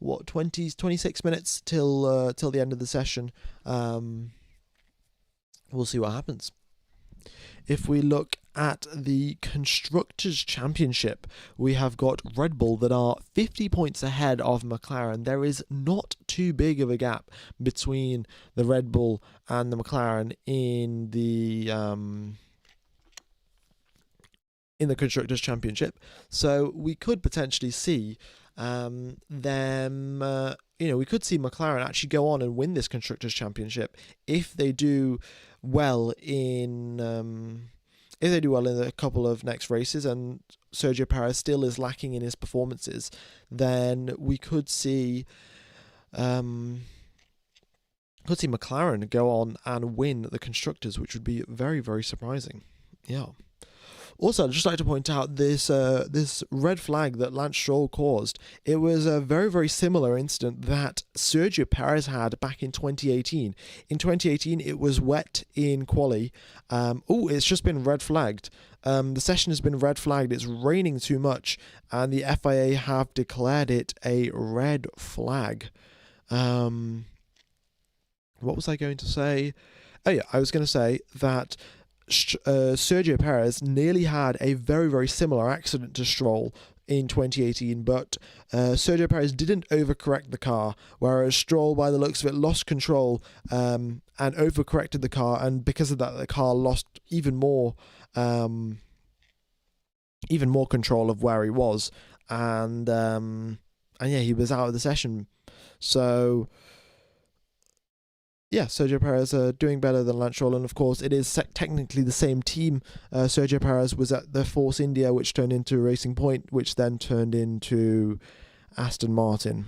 26 minutes till the end of the session. We'll see what happens. If we look at the Constructors' Championship, we have got Red Bull that are 50 points ahead of McLaren. There is not too big of a gap between the Red Bull and the McLaren in the Constructors' Championship. So we could potentially see we could see McLaren actually go on and win this Constructors' Championship if they do well in a couple of next races, and Sergio Perez still is lacking in his performances. Then we could see McLaren go on and win the Constructors, which would be very, very surprising. Yeah. Also, I'd just like to point out this red flag that Lance Stroll caused. It was a very, very similar incident that Sergio Perez had back in 2018. In 2018, it was wet in quali. It's just been red flagged. The session has been red flagged. It's raining too much, and the FIA have declared it a red flag. What was I going to say? Oh yeah, I was going to say that Sergio Perez nearly had a very, very similar accident to Stroll in 2018, but Sergio Perez didn't overcorrect the car, whereas Stroll, by the looks of it, lost control and overcorrected the car, and because of that, the car lost even more control of where he was, and he was out of the session. So yeah, Sergio Perez doing better than Lance Stroll, and of course it is technically the same team. Sergio Perez was at the Force India, which turned into Racing Point, which then turned into Aston Martin.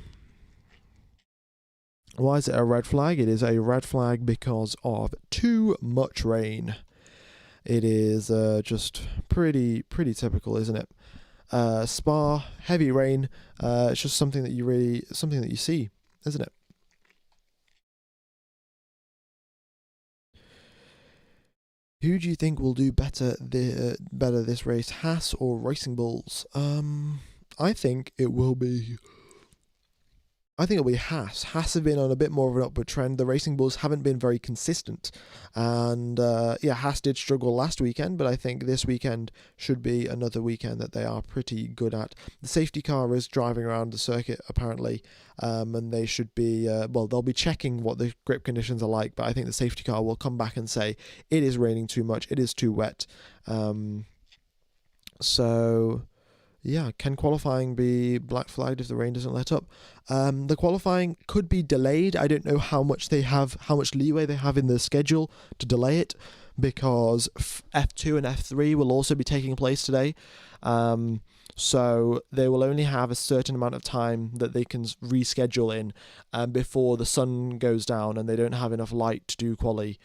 Why is it a red flag? It is a red flag because of too much rain. It is just pretty typical, isn't it? Spa, heavy rain. It's just something that you see, isn't it? Who do you think will do better this race, Haas or Racing Bulls? I think it'll be Haas. Haas have been on a bit more of an upward trend. The Racing Bulls haven't been very consistent. And Haas did struggle last weekend, but I think this weekend should be another weekend that they are pretty good at. The safety car is driving around the circuit, apparently, and they should be, they'll be checking what the grip conditions are like, but I think the safety car will come back and say, it is raining too much, it is too wet. Yeah, can qualifying be black flagged if the rain doesn't let up? The qualifying could be delayed. I don't know how much leeway they have in the schedule to delay it, because F2 and F3 will also be taking place today. So they will only have a certain amount of time that they can reschedule in before the sun goes down and they don't have enough light to do quali.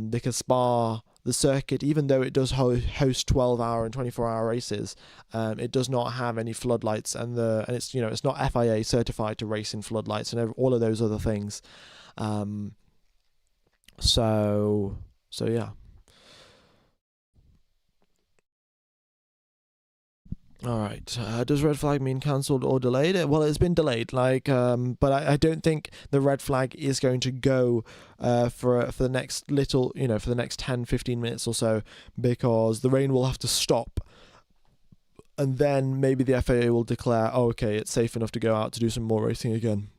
Because Spa, the circuit, even though it does host 12-hour and 24-hour races, it does not have any floodlights, and it's it's not FIA certified to race in floodlights and all of those other things. So yeah. All right. Does red flag mean cancelled or delayed? Well, it's been delayed. But I don't think the red flag is going to go for the next for the next 10-15 minutes or so, because the rain will have to stop, and then maybe the FAA will declare, oh, okay, it's safe enough to go out to do some more racing again.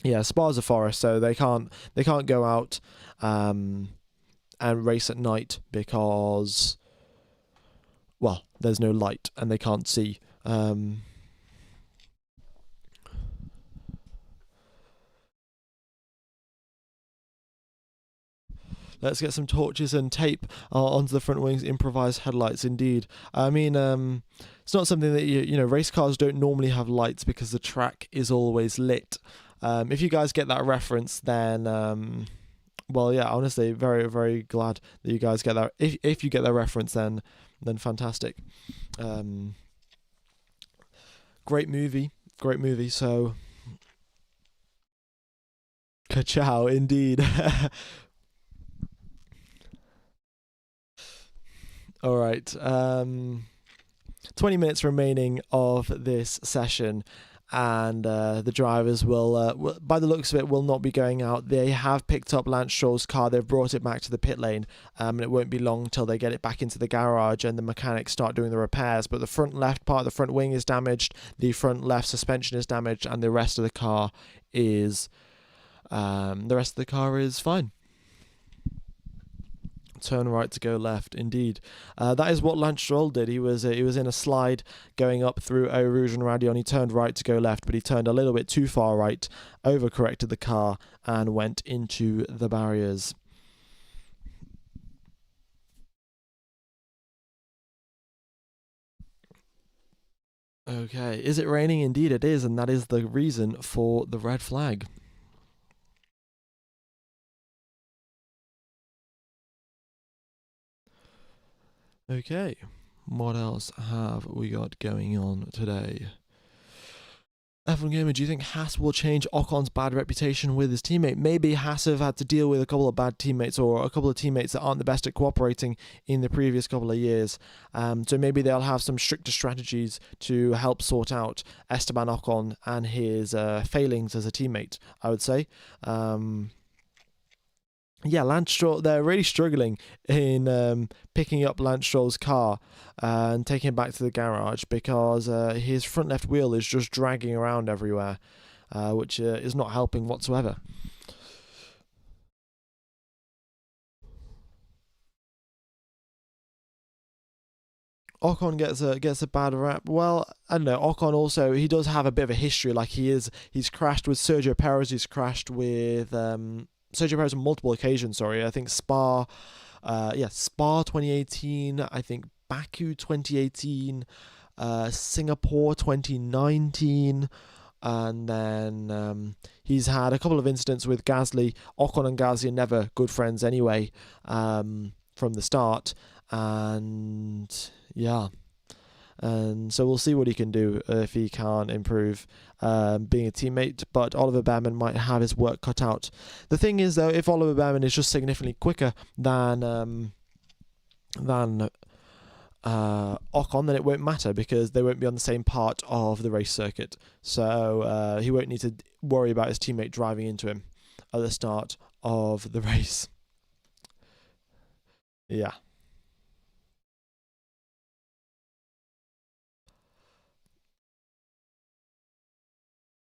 Yeah, Spa's a forest, so they can't go out and race at night because, well, there's no light and they can't see. Let's get some torches and tape onto the front wings. Improvised headlights, indeed. I mean, it's not something that race cars don't normally have lights because the track is always lit. If you guys get that reference, then well, yeah, honestly, very, very glad that you guys get that. If you get that reference, then fantastic. Great movie. So Ka-chow, indeed. All right. 20 minutes remaining of this session, and the drivers will, by the looks of it, will not be going out. They have picked up Lance Stroll's car. They've brought it back to the pit lane, and it won't be long till they get it back into the garage and the mechanics start doing the repairs. But the front left part, the front wing is damaged, the front left suspension is damaged, and the rest of the car is fine. Turn right to go left, indeed. That is what Lance Stroll did. He was in a slide going up through Eau Rouge and Radion. He turned right to go left, but he turned a little bit too far right, overcorrected the car, and went into the barriers. Okay, is it raining? Indeed it is, and that is the reason for the red flag. Okay, what else have we got going on today? F1 Gamer, do you think Haas will change Ocon's bad reputation with his teammate? Maybe Haas have had to deal with a couple of bad teammates, or a couple of teammates that aren't the best at cooperating in the previous couple of years. So maybe they'll have some stricter strategies to help sort out Esteban Ocon and his failings as a teammate, I would say. Yeah, Lance Stroll, they're really struggling in picking up Lance Stroll's car and taking it back to the garage, because his front left wheel is just dragging around everywhere, which is not helping whatsoever. Ocon gets a bad rap. Well, I don't know. Ocon also, he does have a bit of a history. Like he's crashed with Sergio Perez. He's crashed with Sergio Perez on multiple occasions. Sorry, I think Spa 2018. I think Baku 2018, Singapore 2019. And then he's had a couple of incidents with Gasly. Ocon and Gasly are never good friends anyway, from the start. And yeah, and so we'll see what he can do if he can't improve being a teammate. But Oliver Behrman might have his work cut out. The thing is, though, if Oliver Behrman is just significantly quicker than Ocon, then it won't matter, because they won't be on the same part of the race circuit. So he won't need to worry about his teammate driving into him at the start of the race. Yeah.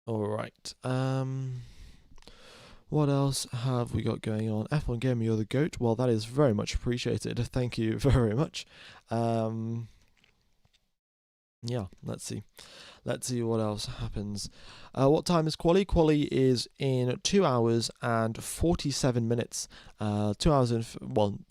All right. What else have we got going on? F1 Gamer, you're the GOAT. Well, that is very much appreciated. Thank you very much. Yeah, let's see. Let's see what else happens. What time is quali? Quali is in 2 hours and 47 minutes. 2 hours and,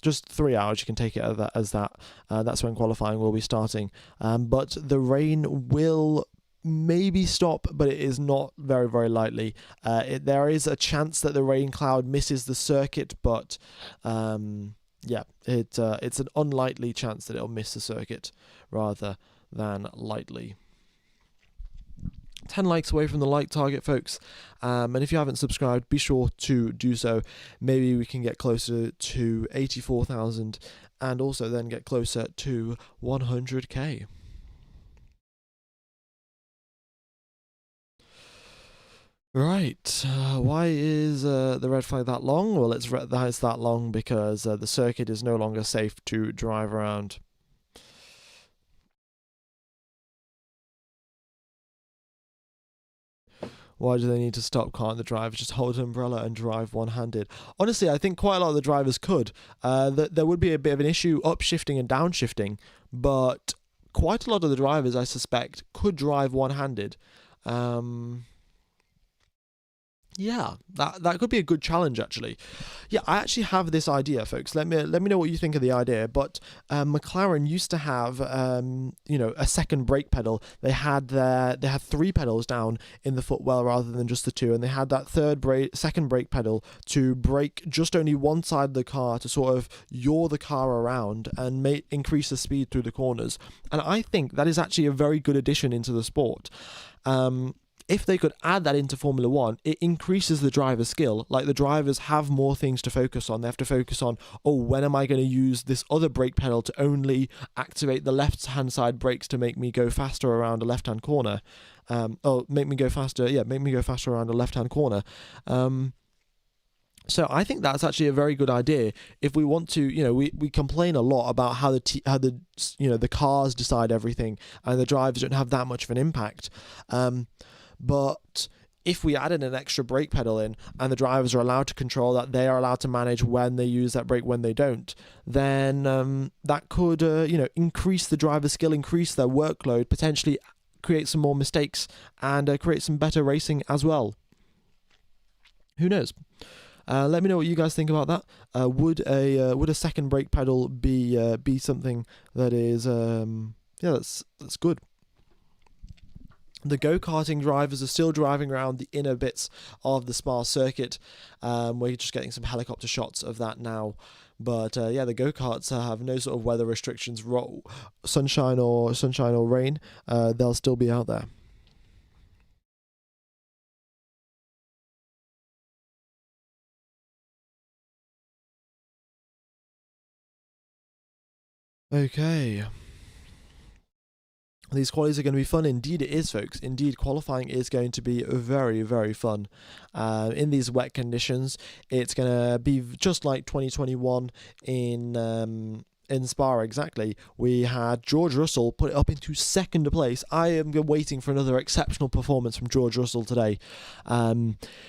just 3 hours. You can take it as that. That's when qualifying will be starting. But the rain will maybe stop, but it is not very, very likely. There is a chance that the rain cloud misses the circuit, but it's an unlikely chance that it'll miss the circuit rather than likely. 10 likes away from the like target, folks. And if you haven't subscribed, be sure to do so. Maybe we can get closer to 84,000 and also then get closer to 100k. Right, why is the red flag that long? Well, it's that long because the circuit is no longer safe to drive around. Why do they need to stop? Can't the drivers just hold an umbrella and drive one-handed? Honestly, I think quite a lot of the drivers could. There would be a bit of an issue upshifting and downshifting, but quite a lot of the drivers, I suspect, could drive one-handed. Yeah, that could be a good challenge, actually. Yeah, I actually have this idea, folks. Let me know what you think of the idea. But McLaren used to have a second brake pedal. They had 3 pedals down in the footwell rather than just the 2, and they had that second brake pedal to brake just only one side of the car to sort of yaw the car around and increase the speed through the corners. And I think that is actually a very good addition into the sport. if they could add that into Formula One, it increases the driver's skill. Like, the drivers have more things to focus on. They have to focus on, oh, when am I going to use this other brake pedal to only activate the left-hand side brakes to make me go faster around a left-hand corner? Make me go faster around a left-hand corner. So I think that's actually a very good idea. If we want to, we complain a lot about how the cars decide everything and the drivers don't have that much of an impact. But if we added an extra brake pedal in and the drivers are allowed to control that, they are allowed to manage when they use that brake, when they don't, then that could, increase the driver's skill, increase their workload, potentially create some more mistakes and create some better racing as well. Who knows? Let me know what you guys think about that. Would a second brake pedal be something that is that's good? The go-karting drivers are still driving around the inner bits of the Spa circuit. We're just getting some helicopter shots of that now. But the go-karts have no sort of weather restrictions, sunshine or rain. They'll still be out there. Okay. These qualies are going to be fun. Indeed it is, folks. Indeed, qualifying is going to be very, very fun. In these wet conditions, it's going to be just like 2021 in Spa, exactly. We had George Russell put it up into second place. I am waiting for another exceptional performance from George Russell today.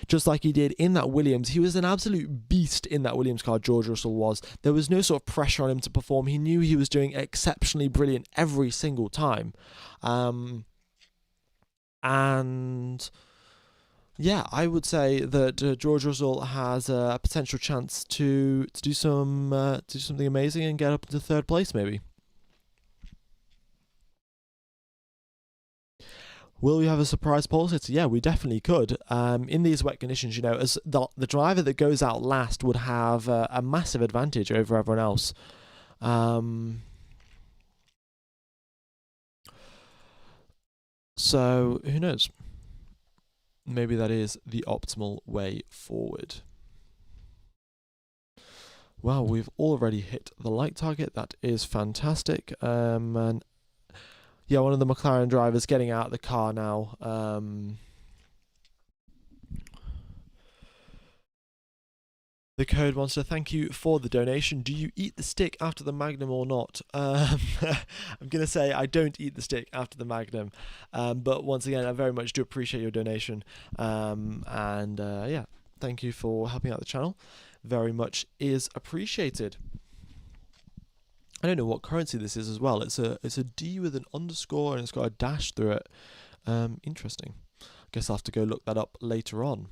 Just like he did in that Williams. He was an absolute beast in that Williams car, George Russell was. There was no sort of pressure on him to perform. He knew he was doing exceptionally brilliant every single time. And yeah, I would say that George Russell has a potential chance to do something amazing and get up into third place, maybe. Will we have a surprise pole sitter? Yeah, we definitely could. In these wet conditions, as the driver that goes out last would have a massive advantage over everyone else. So who knows? Maybe that is the optimal way forward. Well, we've already hit the light target. That is fantastic. And yeah, one of the McLaren drivers getting out of the car now. The Code Monster, thank you for the donation. Do you eat the stick after the Magnum or not? I'm going to say I don't eat the stick after the Magnum. But once again, I very much do appreciate your donation. Yeah, thank you for helping out the channel. Very much is appreciated. I don't know what currency this is as well. It's a D with an underscore and it's got a dash through it. Interesting. I guess I'll have to go look that up later on.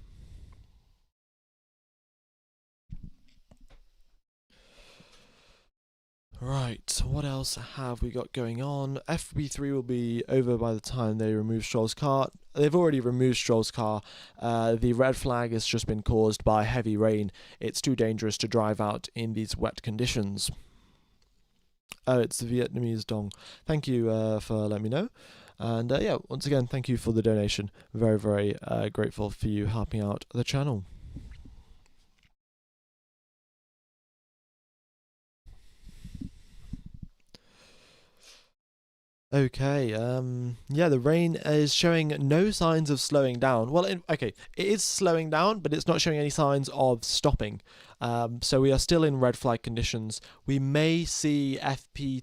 Right, what else have we got going on? FP3 will be over by the time they remove Stroll's car. They've already removed Stroll's car. The red flag has just been caused by heavy rain. It's too dangerous to drive out in these wet conditions. Oh, it's the Vietnamese dong. Thank you for letting me know. And yeah, once again, thank you for the donation. Very, very grateful for you helping out the channel. Okay, yeah, the rain is showing no signs of slowing down. Well, it is slowing down, but it's not showing any signs of stopping. So we are still in red flag conditions. We may see the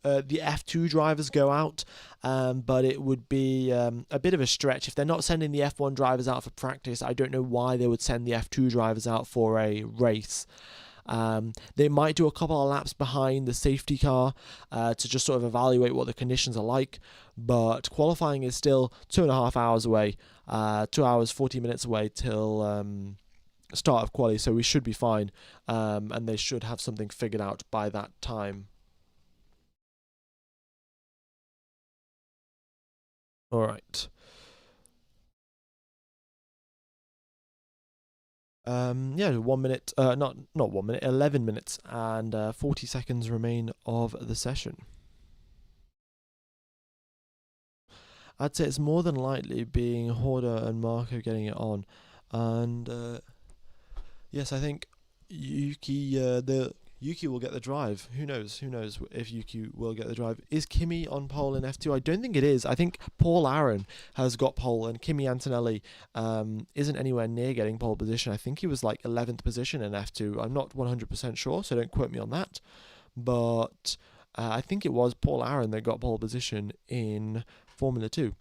F2 drivers go out, but it would be a bit of a stretch. If they're not sending the F1 drivers out for practice, I don't know why they would send the F2 drivers out for a race. They might do a couple of laps behind the safety car to just sort of evaluate what the conditions are like, but qualifying is still 2.5 hours away, 2 hours 40 minutes away till start of quali, so we should be fine, and they should have something figured out by that time. All right. Yeah, 1 minute, not 1 minute, 11 minutes and 40 seconds remain of the session. I'd say it's more than likely being Horder and Marco getting it on. And yes, I think Yuki will get the drive. Who knows? Who knows if Yuki will get the drive? Is Kimi on pole in F2? I don't think it is. I think Paul Aaron has got pole, and Kimi Antonelli isn't anywhere near getting pole position. I think he was like 11th position in F2. I'm not 100% sure, so don't quote me on that. But I think it was Paul Aaron that got pole position in Formula 2.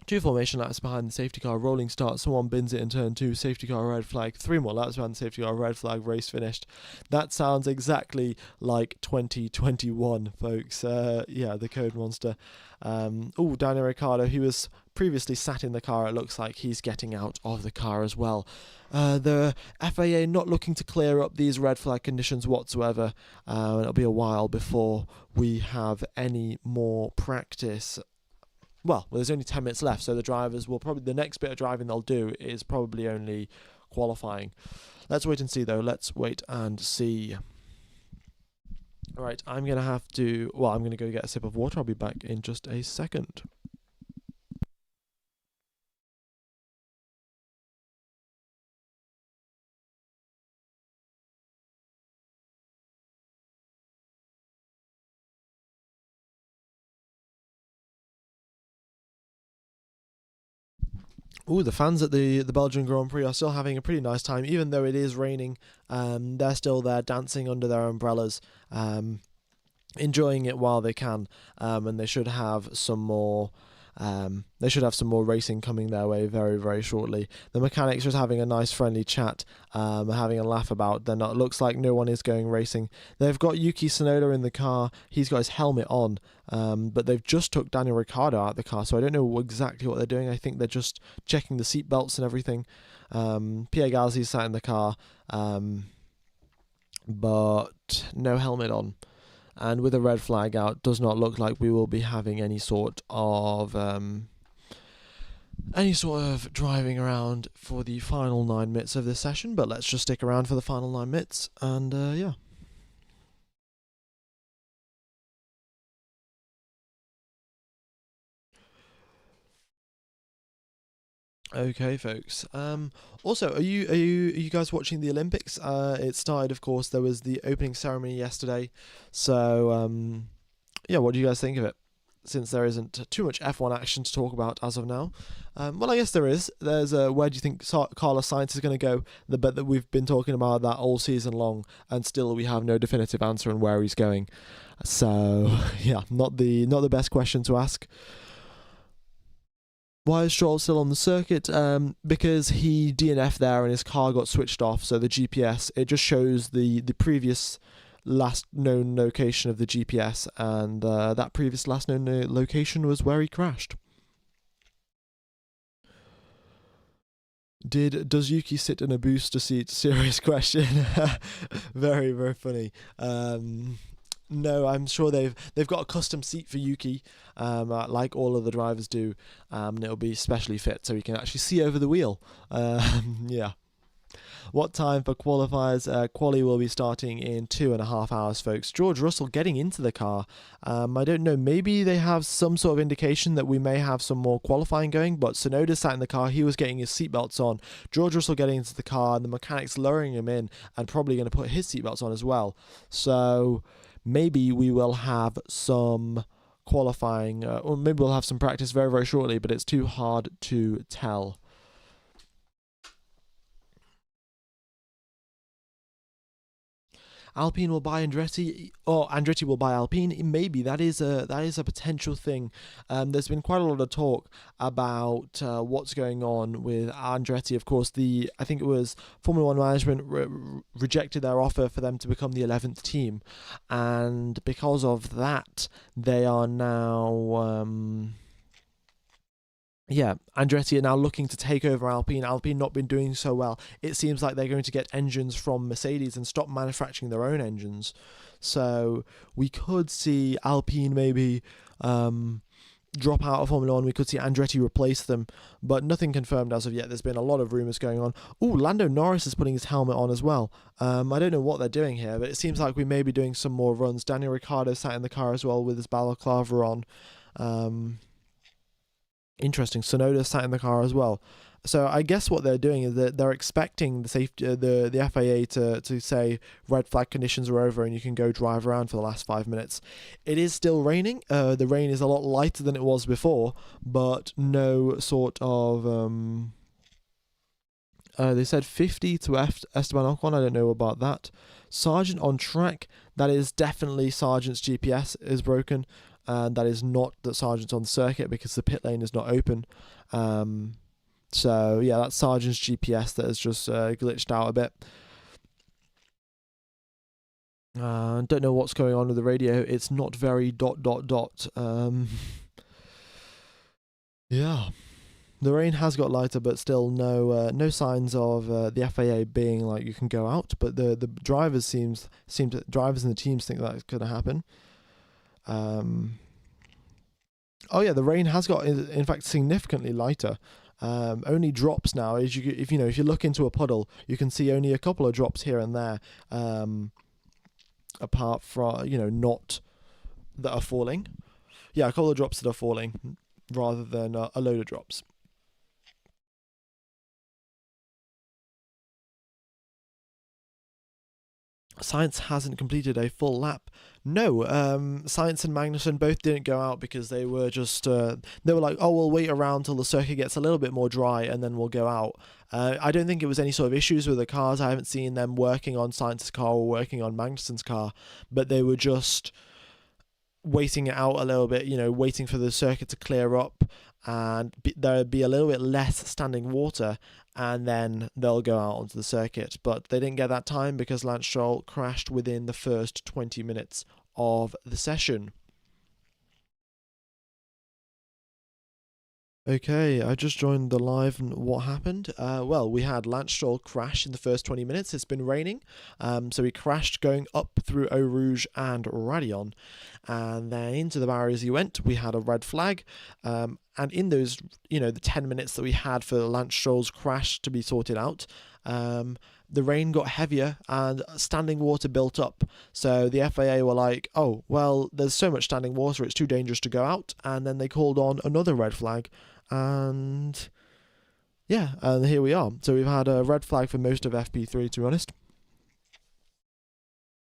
2 formation laps behind the safety car, rolling start, someone bins it in turn 2, safety car red flag, 3 more laps behind the safety car red flag, race finished. That sounds exactly like 2021, folks. Yeah, the Code Monster. Daniel Ricciardo, he was previously sat in the car, it looks like he's getting out of the car as well. The FAA not looking to clear up these red flag conditions whatsoever. It'll be a while before we have any more practice. Well, there's only 10 minutes left, so the drivers will probably, the next bit of driving they'll do is probably only qualifying. Let's wait and see, though. Let's wait and see. All right, I'm going to go get a sip of water. I'll be back in just a second. The fans at the Belgian Grand Prix are still having a pretty nice time, even though it is raining. They're still there dancing under their umbrellas, enjoying it while they can, and they should have some more. Racing coming their way very, very shortly. The mechanics are having a nice friendly chat, having a laugh about. Then it looks like no one is going racing. They've got Yuki Tsunoda in the car. He's got his helmet on, but they've just took Daniel Ricciardo out of the car, so I don't know exactly what they're doing. I think they're just checking the seat belts and everything. Pierre Gasly's sat in the car, but no helmet on. And with a red flag out, does not look like we will be having any sort of driving around for the final 9 minutes of this session. But let's just stick around for the final 9 minutes, and yeah. Okay, folks. Also, are you guys watching the Olympics? It started, of course. There was the opening ceremony yesterday. So, yeah, what do you guys think of it? Since there isn't too much F1 action to talk about as of now. Well, I guess there is. There's where do you think Carlos Sainz is going to go? The bet that we've been talking about that all season long, and still we have no definitive answer on where he's going. So, yeah, not the best question to ask. Why is Stroll still on the circuit? Because he DNF'd there and his car got switched off, so the GPS, it just shows the previous last known location of the GPS, and that previous last known location was where he crashed. Does Yuki sit in a booster seat? Serious question. Very, very funny. No, I'm sure they've got a custom seat for Yuki, like all of the drivers do, and it'll be specially fit so he can actually see over the wheel. Yeah. What time for qualifiers? Quali will be starting in 2.5 hours, folks. George Russell getting into the car. I don't know, maybe they have some sort of indication that we may have some more qualifying going, but Tsunoda sat in the car. He was getting his seatbelts on. George Russell getting into the car, and the mechanics lowering him in and probably going to put his seatbelts on as well. So maybe we will have some qualifying, or maybe we'll have some practice very, very shortly, but it's too hard to tell. Alpine will buy Andretti, or Andretti will buy Alpine. Maybe that is a potential thing. There's been quite a lot of talk about what's going on with Andretti. Of course, I think it was Formula One management rejected their offer for them to become the 11th team, and because of that, they are now. Andretti are now looking to take over Alpine. Alpine not been doing so well. It seems like they're going to get engines from Mercedes and stop manufacturing their own engines. So we could see Alpine maybe drop out of Formula One. We could see Andretti replace them, but nothing confirmed as of yet. There's been a lot of rumours going on. Lando Norris is putting his helmet on as well. I don't know what they're doing here, but it seems like we may be doing some more runs. Daniel Ricciardo sat in the car as well with his balaclava on. Interesting. Sonoda sat in the car as well. So I guess what they're doing is that they're expecting the safety, the FIA to say red flag conditions are over and you can go drive around for the last 5 minutes. It is still raining. The rain is a lot lighter than it was before, but no sort of. They said 50 to Esteban Ocon. I don't know about that. Sargent on track. That is definitely Sargent's GPS is broken. And that is not that Sargent's on the circuit because the pit lane is not open. So yeah, that's Sargent's GPS that has just glitched out a bit. Don't know what's going on with the radio. It's not very ... Yeah, the rain has got lighter, but still no signs of the FIA being like you can go out. But the drivers drivers in the teams think that's going to happen. Oh yeah, the rain has got in fact significantly lighter. Only drops now. If you look into a puddle, you can see only a couple of drops here and there. Apart from not that are falling. Yeah, a couple of drops that are falling rather than a load of drops. Sainz hasn't completed a full lap. No, Sainz and Magnussen both didn't go out because they were just they were like, oh, we'll wait around till the circuit gets a little bit more dry and then we'll go out. I don't think it was any sort of issues with the cars. I haven't seen them working on Sainz's car or working on Magnussen's car, but they were just waiting it out a little bit, waiting for the circuit to clear up and there'd be a little bit less standing water and then they'll go out onto the circuit. But they didn't get that time because Lance Stroll crashed within the first 20 minutes of the session. Okay, I just joined the live and what happened? Well, we had Lance Stroll crash in the first 20 minutes. It's been raining, so he crashed going up through Eau Rouge and Radion, and then into the barriers he went. We had a red flag, and in those, the 10 minutes that we had for Lance Stroll's crash to be sorted out, the rain got heavier and standing water built up. So the FIA were like, oh, well, there's so much standing water, it's too dangerous to go out. And then they called on another red flag. And yeah, and here we are. So we've had a red flag for most of FP3, to be honest.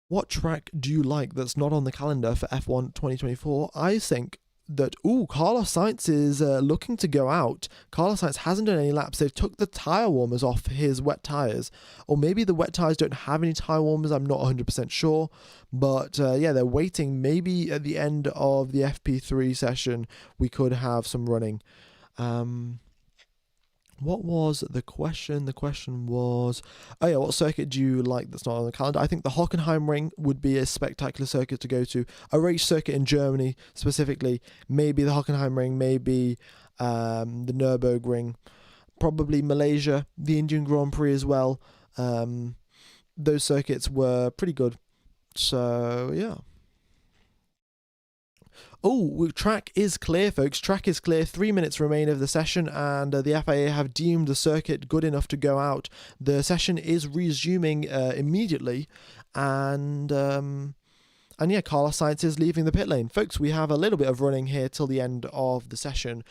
What track do you like that's not on the calendar for F1 2024? I think that, Carlos Sainz is looking to go out. Carlos Sainz hasn't done any laps. They've took the tyre warmers off his wet tyres. Or maybe the wet tyres don't have any tyre warmers. I'm not 100% sure. But yeah, they're waiting. Maybe at the end of the FP3 session, we could have some running. What was the question? The question was, what circuit do you like that's not on the calendar? I think the Hockenheimring would be a spectacular circuit to go to. A race circuit in Germany, specifically. Maybe the Hockenheimring, maybe the Nürburgring. Probably Malaysia, the Indian Grand Prix as well. Those circuits were pretty good. So, yeah. Track is clear, folks. Track is clear. 3 minutes remain of the session, and the FIA have deemed the circuit good enough to go out. The session is resuming immediately, and yeah, Carlos Sainz is leaving the pit lane. Folks, we have a little bit of running here till the end of the session.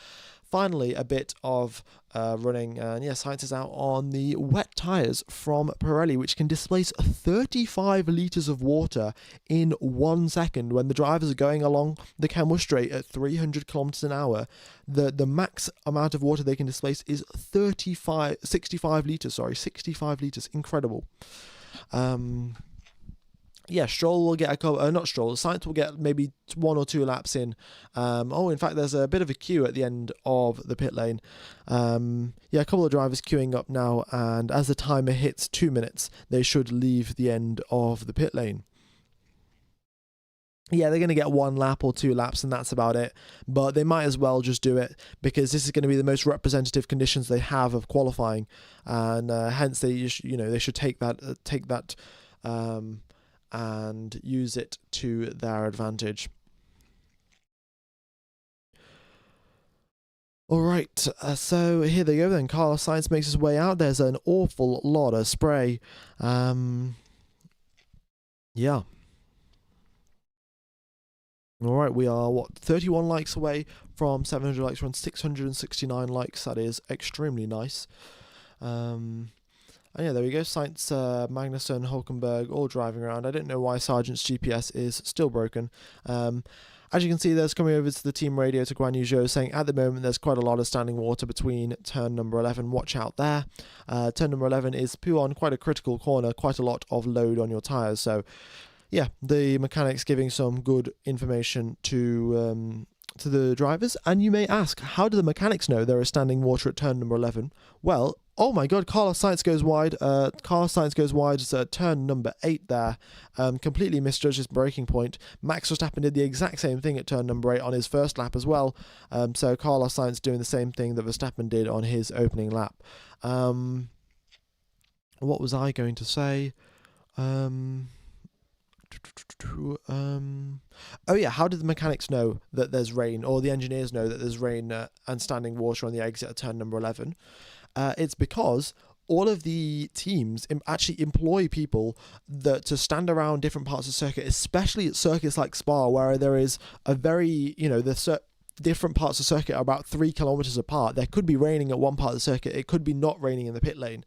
Finally, a bit of running, and yeah, Sainz is out on the wet tyres from Pirelli, which can displace 35 litres of water in 1 second. When the drivers are going along the Kenmore Straight at 300 kilometers an hour, the max amount of water they can displace is 65 litres. Incredible. Yeah, Stroll will get a couple, not Stroll, Sainz will get maybe 1 or 2 laps in. In fact, there's a bit of a queue at the end of the pit lane. Yeah, a couple of drivers queuing up now, and as the timer hits 2 minutes, they should leave the end of the pit lane. Yeah, they're going to get 1 lap or 2 laps, and that's about it. But they might as well just do it, because this is going to be the most representative conditions they have of qualifying, and hence they should take that. And use it to their advantage. Alright, so here they go then. Carlos Sainz makes his way out. There's an awful lot of spray. Yeah. All right, we are, 31 likes away from 700 likes. We're on 669 likes. That is extremely nice. And yeah, there we go. Sainz, Magnussen, Hulkenberg, all driving around. I don't know why Sargent's GPS is still broken. As you can see, there's coming over to the team radio to Guan Yu Zhou saying at the moment there's quite a lot of standing water between turn number 11. Watch out there. Turn number 11 is on quite a critical corner, quite a lot of load on your tyres. So yeah, the mechanics giving some good information to the drivers. And you may ask, how do the mechanics know there is standing water at turn number 11? Well, oh my god, Carlos Sainz goes wide. Carlos Sainz goes wide at turn number 8 there. Completely misjudged his braking point. Max Verstappen did the exact same thing at turn number 8 on his first lap as well. So Carlos Sainz doing the same thing that Verstappen did on his opening lap. What was I going to say? Oh yeah, how did the mechanics know that there's rain, or the engineers know that there's rain and standing water on the exit at turn number 11? It's because all of the teams actually employ people to stand around different parts of the circuit, especially at circuits like Spa, where there is a very, different parts of the circuit are about 3 kilometers apart. There could be raining at one part of the circuit, it could be not raining in the pit lane.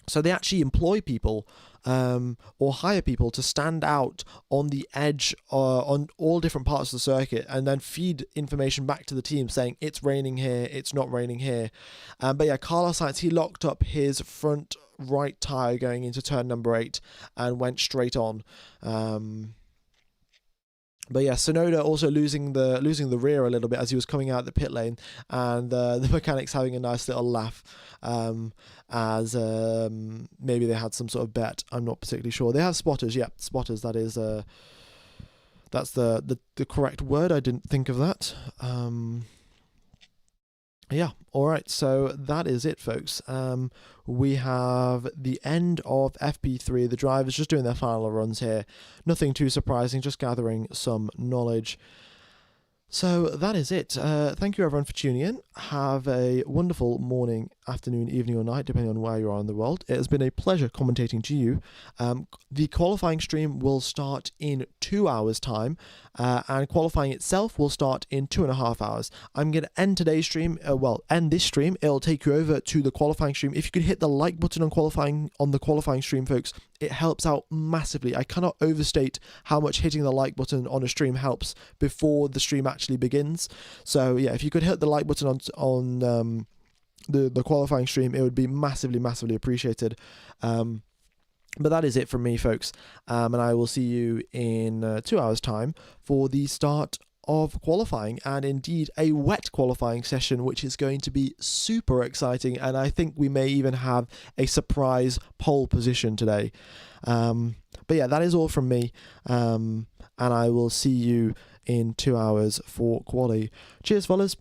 So they actually employ people or hire people to stand out on the edge on all different parts of the circuit and then feed information back to the team saying it's raining here, it's not raining here. But yeah, Carlos Sainz, he locked up his front right tyre going into turn number 8 and went straight on. But yeah, Tsunoda also losing the rear a little bit as he was coming out the pit lane, and the mechanics having a nice little laugh as maybe they had some sort of bet. I'm not particularly sure. They have spotters, yeah, spotters. That is that's the correct word. I didn't think of that. Yeah, all right, so that is it, folks. We have the end of FP3. The drivers just doing their final runs here. Nothing too surprising, just gathering some knowledge. So that is it. Thank you, everyone, for tuning in. Have a wonderful morning, afternoon, evening, or night, depending on where you are in the world. It has been a pleasure commentating to you. The qualifying stream will start in 2 hours' time, and qualifying itself will start in 2.5 hours. I'm going to end today's stream, end this stream. It'll take you over to the qualifying stream. If you could hit the like button on the qualifying stream, folks, it helps out massively. I cannot overstate how much hitting the like button on a stream helps before the stream actually begins. So yeah, if you could hit the like button on the qualifying stream, it would be massively appreciated. But that is it from me, folks, and I will see you in 2 hours' time for the start of qualifying, and indeed a wet qualifying session, which is going to be super exciting, and I think we may even have a surprise pole position today. But yeah, that is all from me, and I will see you in 2 hours for quali. Cheers, fellas.